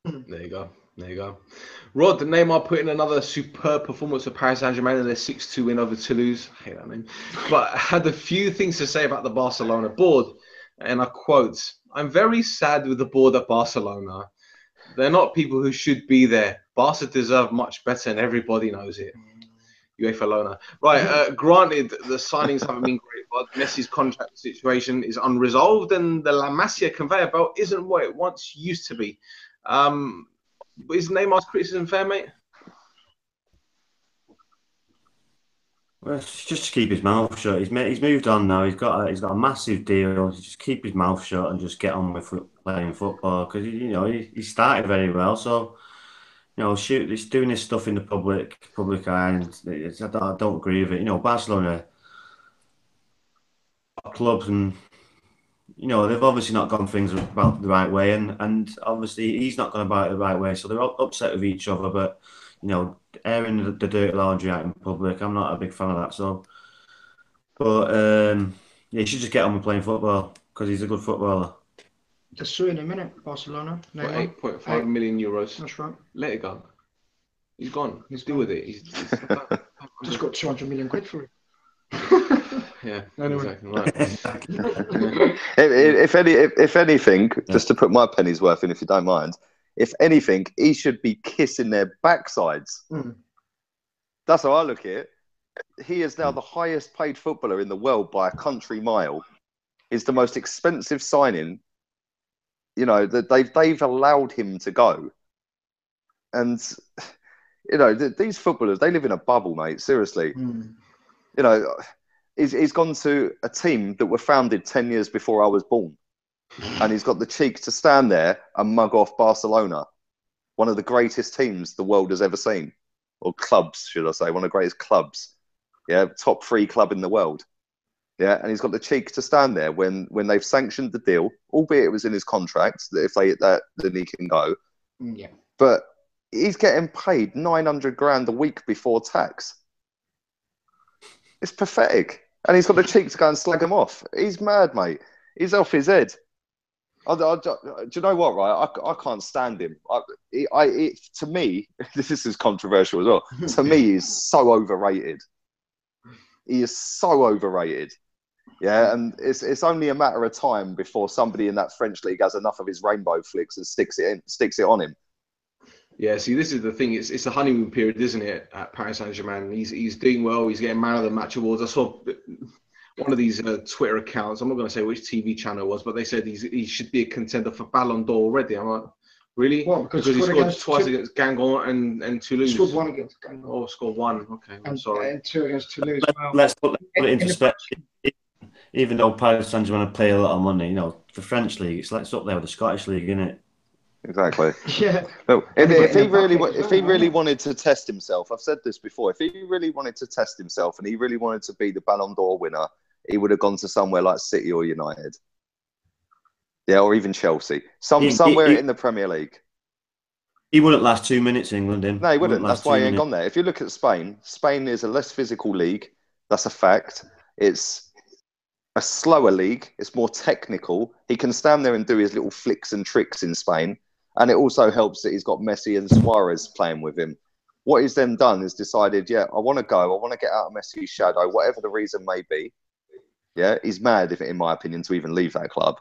There you go. Rod, Neymar put in another superb performance for Paris Saint-Germain in their 6-2 win over Toulouse. I hate that name. But had a few things to say about the Barcelona board. And I quote, "I'm very sad with the board at Barcelona. They're not people who should be there. Barca deserve much better and everybody knows it." UEFA Lona. Right, granted, the signings haven't been great, but Messi's contract situation is unresolved and the La Masia conveyor belt isn't what it once used to be. Is Neymar's criticism fair, mate? Well, just to keep his mouth shut. He's moved on now. He's got a massive deal. Just keep his mouth shut and just get on with playing football, because he started very well. So he's doing this stuff in the public eye, and I don't agree with it. Barcelona clubs, and they've obviously not gone things about the right way, and obviously he's not gone about it the right way. So they're all upset with each other, but. Airing the dirty laundry out in public, I'm not a big fan of that. So, but he should just get on with playing football because he's a good footballer. They're suing him, innit, Barcelona? For 8.5 million euros. That's right. Let it go. He's gone. He's deal with it. He's just got 200 million quid for it. Yeah, anyway. Exactly right. If anything, just to put my penny's worth in, if you don't mind. If anything, he should be kissing their backsides. That's how I look at it. He is now the highest paid footballer in the world by a country mile. He's the most expensive signing. That they've allowed him to go. And, these footballers, they live in a bubble, mate. Seriously. you know, he's gone to a team that were founded 10 years before I was born. And he's got the cheek to stand there and mug off Barcelona, one of the greatest teams the world has ever seen. Or clubs, should I say, one of the greatest clubs. Yeah, top 3 club in the world. Yeah, and he's got the cheek to stand there when they've sanctioned the deal, albeit it was in his contract that if they hit that, then he can go. Yeah. But he's getting paid 900 grand a week before tax. It's pathetic. And he's got the cheek to go and slag him off. He's mad, mate. He's off his head. Do you know what, right? I can't stand him. To me, this is controversial as well. To me, he's so overrated. He is so overrated. Yeah, and it's only a matter of time before somebody in that French league has enough of his rainbow flicks and sticks it on him. Yeah, see, this is the thing. It's a honeymoon period, isn't it, at Paris Saint-Germain? He's doing well. He's getting man of the match awards. I saw one of these Twitter accounts. I'm not going to say which TV channel it was, but they said he should be a contender for Ballon d'Or already. I'm like, really? Well, because he scored twice against Guingamp and Toulouse. Scored 1 against Guingamp. Oh, scored 1. Okay, I'm sorry. And 2 against Toulouse. Let's put it in perspective. Even though Paris Saint-Germain pay a lot of money, the French league, it's up there with the Scottish league, isn't it? Exactly. Yeah. No, if he really wanted to test himself, I've said this before. If he really wanted to test himself and he really wanted to be the Ballon d'Or winner, he would have gone to somewhere like City or United. Yeah, or even Chelsea. Somewhere in the Premier League. He wouldn't last 2 minutes in England. No, he wouldn't. That's why he ain't gone there. If you look at Spain is a less physical league. That's a fact. It's a slower league. It's more technical. He can stand there and do his little flicks and tricks in Spain. And it also helps that he's got Messi and Suarez playing with him. What he's then done is decided, I want to go. I want to get out of Messi's shadow, whatever the reason may be. Yeah, he's mad, in my opinion, to even leave that club.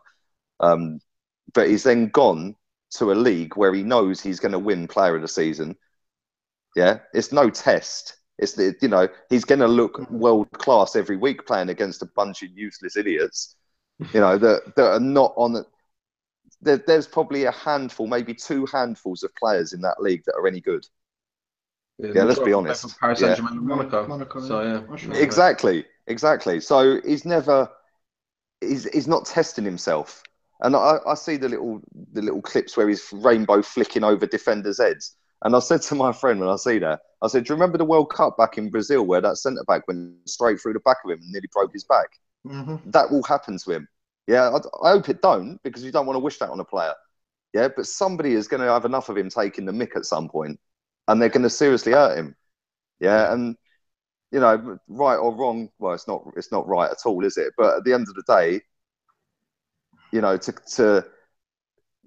But he's then gone to a league where he knows he's going to win Player of the Season. Yeah, it's no test. It's he's going to look world class every week playing against a bunch of useless idiots. That are not on. There's probably a handful, maybe 2 handfuls of players in that league that are any good. Yeah, let's be honest. Paris Saint-Germain and Monaco. So yeah. Exactly. So he's not testing himself. And I see the little clips where he's rainbow flicking over defenders' heads. And I said to my friend when I see that, I said, do you remember the World Cup back in Brazil where that centre-back went straight through the back of him and nearly broke his back? Mm-hmm. That will happen to him. Yeah, I hope it don't, because you don't want to wish that on a player. Yeah, but somebody is going to have enough of him taking the mick at some point, and they're going to seriously hurt him. Yeah, and right or wrong, well, it's not right at all, is it? But at the end of the day,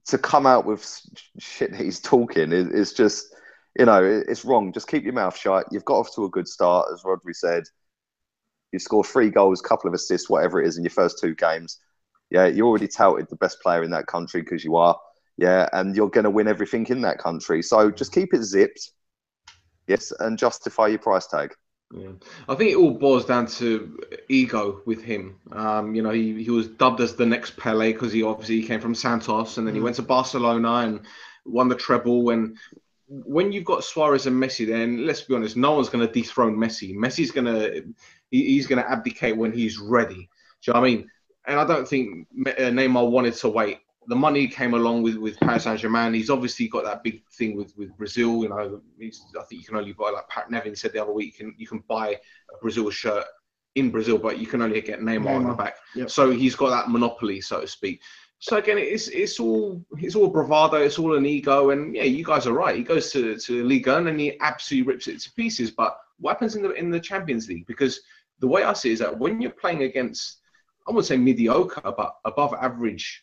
to come out with shit that he's talking is just, it's wrong. Just keep your mouth shut. You've got off to a good start, as Rhodri said. You scored 3 goals, couple of assists, whatever it is, in your first 2 games. Yeah, you're already touted the best player in that country because you are. Yeah, and you're going to win everything in that country. So just keep it zipped. Yes, and justify your price tag. Yeah. I think it all boils down to ego with him. He was dubbed as the next Pele because he came from Santos and then he went to Barcelona and won the treble. And when you've got Suarez and Messi, then let's be honest, no one's going to dethrone Messi. Messi's he's going to abdicate when he's ready. Do you know what I mean? And I don't think Neymar wanted to wait. The money came along with Paris Saint-Germain. He's obviously got that big thing with Brazil. I think you can only buy, like Pat Nevin said the other week, you can buy a Brazil shirt in Brazil, but you can only get Neymar on the back. Yep. So he's got that monopoly, so to speak. So again, it's all bravado. It's all an ego. And yeah, you guys are right. He goes to Liga and he absolutely rips it to pieces. But what happens in the Champions League? Because the way I see it is that when you're playing against, I wouldn't say mediocre, but above average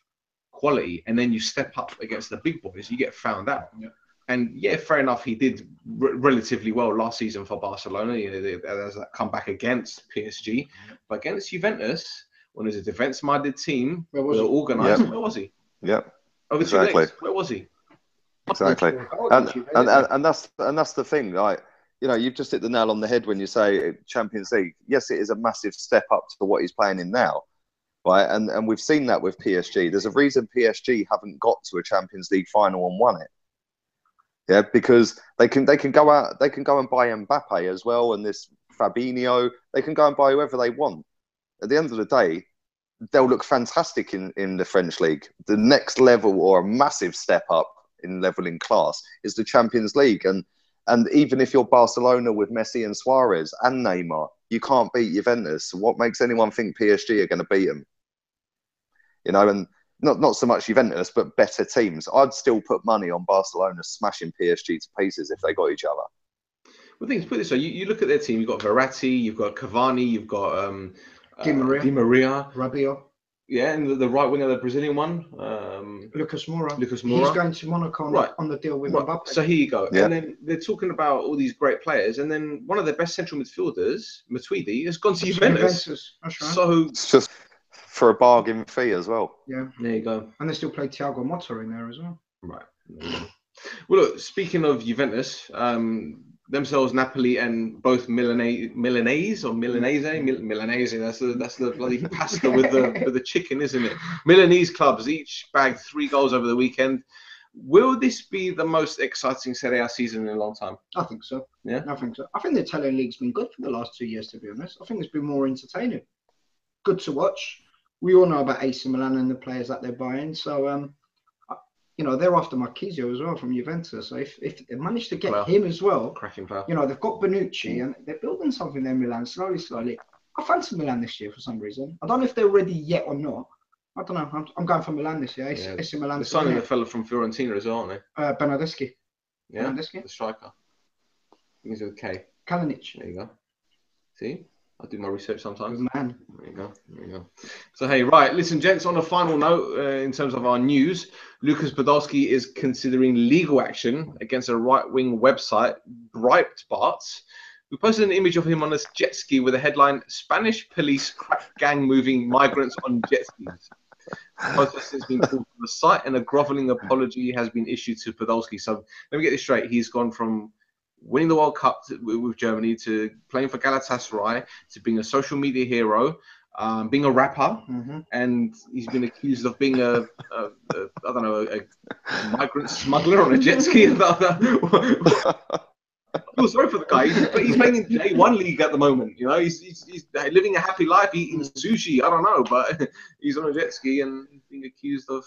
quality, and then you step up against the big boys, you get found out. Yeah. And yeah, fair enough, he did relatively well last season for Barcelona. There's that comeback against PSG, but against Juventus, when there's a defense-minded team, they're organised. Where was he? Yeah, over 2 days. Where was he? Exactly, and that's the thing. Like, you've just hit the nail on the head when you say Champions League. Yes, it is a massive step up to what he's playing in now. Right, and we've seen that with PSG. There's a reason PSG haven't got to a Champions League final and won it. Yeah, because they can go out, they can go and buy Mbappe as well, and this Fabinho. They can go and buy whoever they want. At the end of the day, they'll look fantastic in the French league. The next level, or a massive step up in level in class, is the Champions League. And even if you're Barcelona with Messi and Suarez and Neymar, you can't beat Juventus. So what makes anyone think PSG are going to beat them? You know, and not so much Juventus, but better teams. I'd still put money on Barcelona smashing PSG to pieces if they got each other. Well, things put it this way: you look at their team. You've got Verratti, you've got Cavani, you've got Di Maria, Rabiot. Yeah, and the right winger, the Brazilian one, Lucas Moura. Lucas Moura. He's going to Monaco on the deal with Mbappe. So here you go. Yeah. And then they're talking about all these great players, and then one of their best central midfielders, Matuidi, has gone to Juventus. That's right. So it's just for a bargain fee as well. Yeah. There you go. And they still play Thiago Motta in there as well. Right. Well, look, speaking of Juventus, themselves, Napoli, and both Milanese. That's the bloody pasta with the chicken, isn't it? Milanese clubs each bagged 3 goals over the weekend. Will this be the most exciting Serie A season in a long time? I think so. Yeah, I think so. I think the Italian league's been good for the last 2 years, to be honest. I think it's been more entertaining. Good to watch. We all know about AC Milan and the players that they're buying. So, they're after Marchisio as well from Juventus. So if they manage to get him as well, cracking player. They've got Bonucci and they're building something there in Milan slowly. I fancy Milan this year for some reason. I don't know if they're ready yet or not. I don't know. I'm going for Milan this year. AC Milan. They're signing the fella from Fiorentina as well, aren't they? Bernardeschi. Yeah, Bernardeschi? the striker. He's with K. Kalinic. There you go. See? I do my research sometimes. Good man. There you go. So, hey, right. Listen, gents, on a final note, in terms of our news, Lucas Podolski is considering legal action against a right-wing website, Breitbart, who posted an image of him on a jet ski with a headline, Spanish police crack gang moving migrants on jet skis. The post has since been pulled from the site and a grovelling apology has been issued to Podolski. So, let me get this straight. He's gone from winning the World Cup with Germany to playing for Galatasaray to being a social media hero, being a rapper, and he's been accused of being a migrant smuggler on a jet ski. I feel sorry for the guy. He's playing in J1 league at the moment. He's living a happy life, eating sushi. I don't know, but he's on a jet ski and being accused of.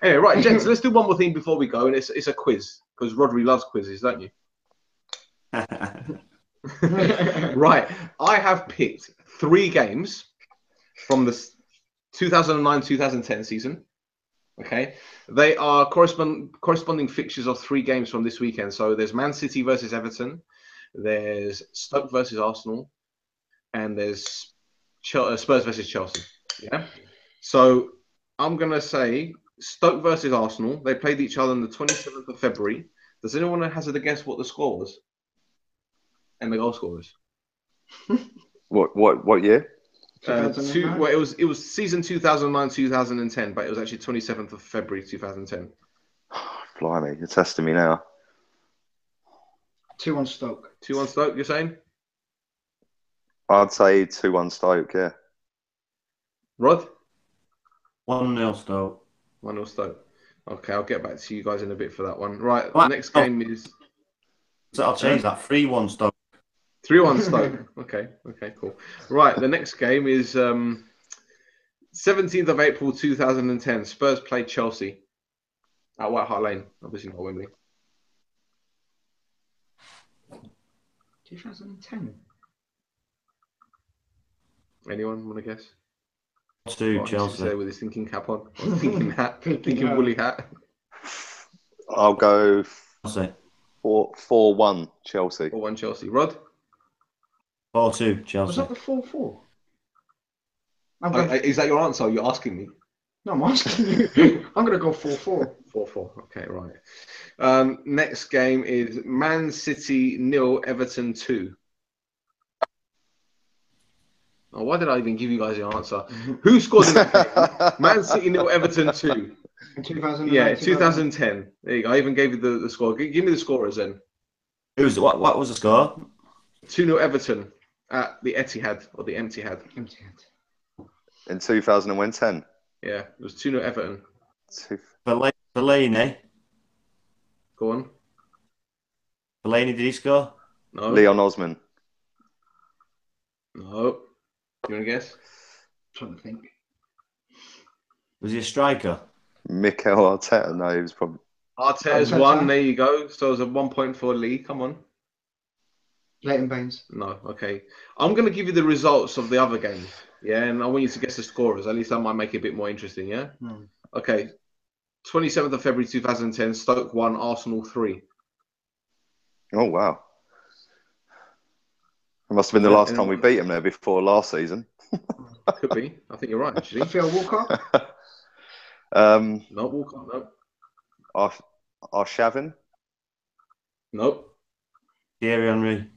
Anyway, right, gents, let's do one more thing before we go, and it's a quiz because Rhodri loves quizzes, don't you? Right, I have picked 3 games from the 2009-2010 season. Okay, they are corresponding fixtures of 3 games from this weekend. So there's Man City versus Everton, there's Stoke versus Arsenal, and there's Spurs versus Chelsea. Yeah, so I'm gonna say Stoke versus Arsenal. They played each other on the 27th of February. Does anyone hazard a guess what the score was? And the goal scorers. What year? It was season 2009-2010, but it was actually 27th of February 2010. Blimey, you're testing me now. 2-1 Stoke. 2-1 Stoke, you're saying? I'd say 2-1 Stoke, yeah. Rod? 1-0 Stoke. 1-0 Stoke. Okay, I'll get back to you guys in a bit for that one. Right, the next game is... So I'll change that. 3-1 Stoke. 3-1 Stoke. Okay, cool. Right, the next game is 17th of April 2010. Spurs played Chelsea at White Hart Lane. Obviously not Wembley. 2010. Anyone want to guess? 2 Chelsea. With his thinking cap on, or thinking hat, thinking woolly hat. I'll go Chelsea. 4-1 Chelsea. 4-1 Chelsea. Rod? 4-2 Chelsea. Was that the 4-4? Is that your answer? You're asking me? No, I'm asking you. I'm going to go 4-4. 4-4. Okay, right. Next game is Man City 0, Everton 2. Oh, why did I even give you guys the answer? Who scored in that game? Man City 0, Everton 2. In 2009, yeah, 2010. There you go. I even gave you the score. Give me the scorers then. What was the score? 2-0 Everton at the Etihad or the Etihad. In 2010. Yeah, it was 2-0 Everton. Fellaini. Go on. Fellaini, did he score? No. Leon Osman. No. You want to guess? trying to think. Was he a striker? Mikel Arteta. No, he was probably. Arteta's Arteta. one. There you go. So it's a 1 point for Lee. Come on. Leighton Baines. No. Okay. I'm going to give you the results of the other games. Yeah, and I want you to guess the scorers. At least that might make it a bit more interesting. Yeah. Okay. 27th of February 2010. Stoke 1, Arsenal 3. Oh wow! It must have been the last time we beat him there before last season. Could be. I think you're right, actually. Phil Walker. No, Walker. No. Arshavin. No. Thierry Henry.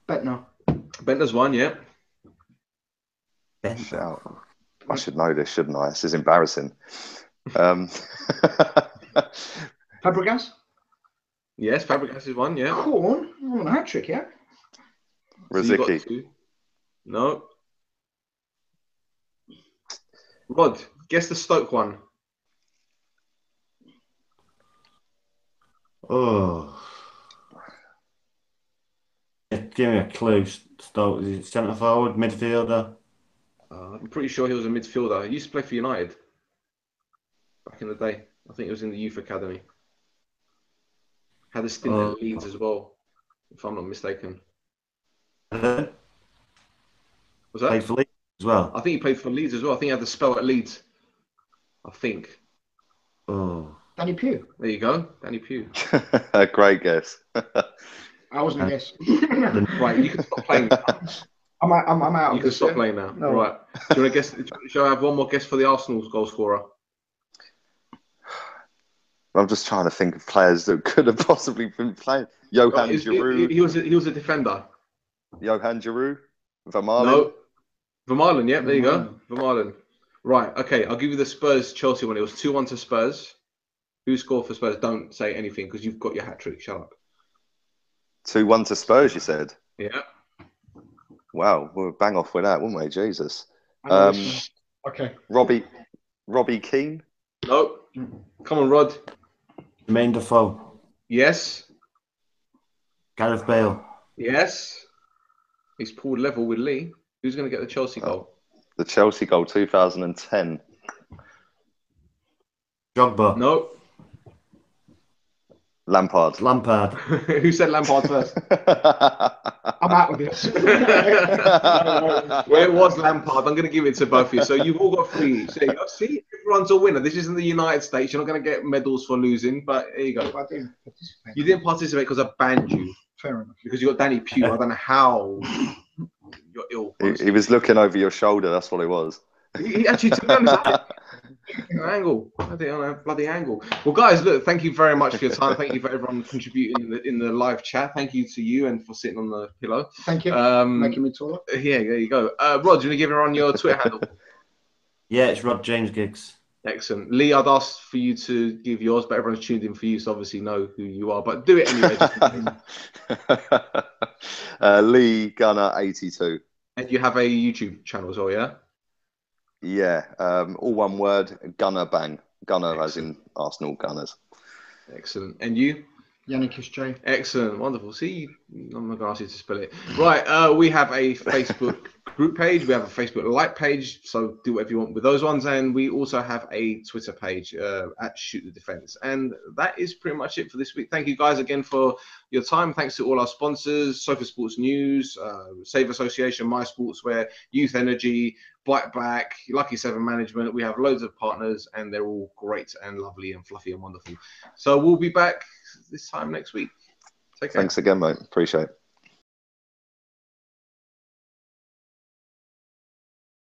Bettner. Bender's one, yeah. Shout. I should know this, shouldn't I? This is embarrassing. Fabregas. Yes, Fabregas is one, yeah. Corn. Oh, a hat trick, yeah. So you got Rosicky. 2. No. Rod, guess the Stoke one. Oh. Give me a clue. Stoke. Is it centre forward, midfielder? I'm pretty sure he was a midfielder. He used to play for United back in the day. I think it was in the youth academy. Had a stint at Leeds as well, if I'm not mistaken. Was that? Played for Leeds as well. I think he played for Leeds as well. I think he had the spell at Leeds. I think. Oh. Danny Pugh. There you go, Danny Pugh. Great guess. I wasn't a guess. Right, you can stop playing now. I'm out. You can stop playing now. No. Right. Do you want to guess? Shall I have one more guess for the Arsenal's goal scorer? I'm just trying to think of players that could have possibly been playing. Johan Giroud. He was a defender. Johan Giroud. Vermaelen. No. Vermaelen, yeah, there you go. Vermaelen. Right, okay, I'll give you the Spurs-Chelsea one. It was 2-1 to Spurs. Who scored for Spurs? Don't say anything because you've got your hat-trick. Shut up. 2-1 to Spurs, you said? Yeah. Wow, we'll bang off with that, wouldn't we? Jesus. Okay. Robbie Keane. No. Come on, Rod. Jermaine Defoe. Yes. Gareth Bale. Yes. He's pulled level with Lee. Who's going to get the Chelsea goal? The Chelsea goal, 2010. Drogba. No. Lampard. Who said Lampard first? I'm out of this. Well, it was Lampard. I'm going to give it to both of you. So you've all got 3 each. There you go. See, everyone's a winner. This isn't the United States. You're not going to get medals for losing, but there you go. I didn't participate. You didn't participate because I banned you. Fair enough. Because you got Danny Pugh. I don't know how you're ill. He was looking over your shoulder. That's what it was. He actually took me on an angle. I did on a bloody angle. Well, guys, look, thank you very much for your time. Thank you for everyone contributing in the live chat. Thank you to you and for sitting on the pillow. Thank you. Making me taller. Yeah, there you go. Rod, do you want to give everyone your Twitter handle? Yeah, it's Rod James Giggs. Excellent. Lee, I'd ask for you to give yours, but everyone's tuned in for you, so obviously know who you are. But do it anyway. Lee Gunner 82. And you have a YouTube channel as well, yeah? Yeah, all one word, Gunnerbang. Gunner Excellent. as in Arsenal Gunners. Excellent. And you? Yannick J. Excellent. Wonderful. See, I'm not going to ask you to spell it. Right, we have a Facebook group page. We have a Facebook like page, so do whatever you want with those ones. And we also have a Twitter page at Shoot the Defence. And that is pretty much it for this week. Thank you guys again for your time. Thanks to all our sponsors, Sofa Sports News, Save Association, My Sportswear, Youth Energy, Biteback, Lucky 7 Management. We have loads of partners and they're all great and lovely and fluffy and wonderful. So we'll be back this time next week. Take care. Thanks again, mate. Appreciate it.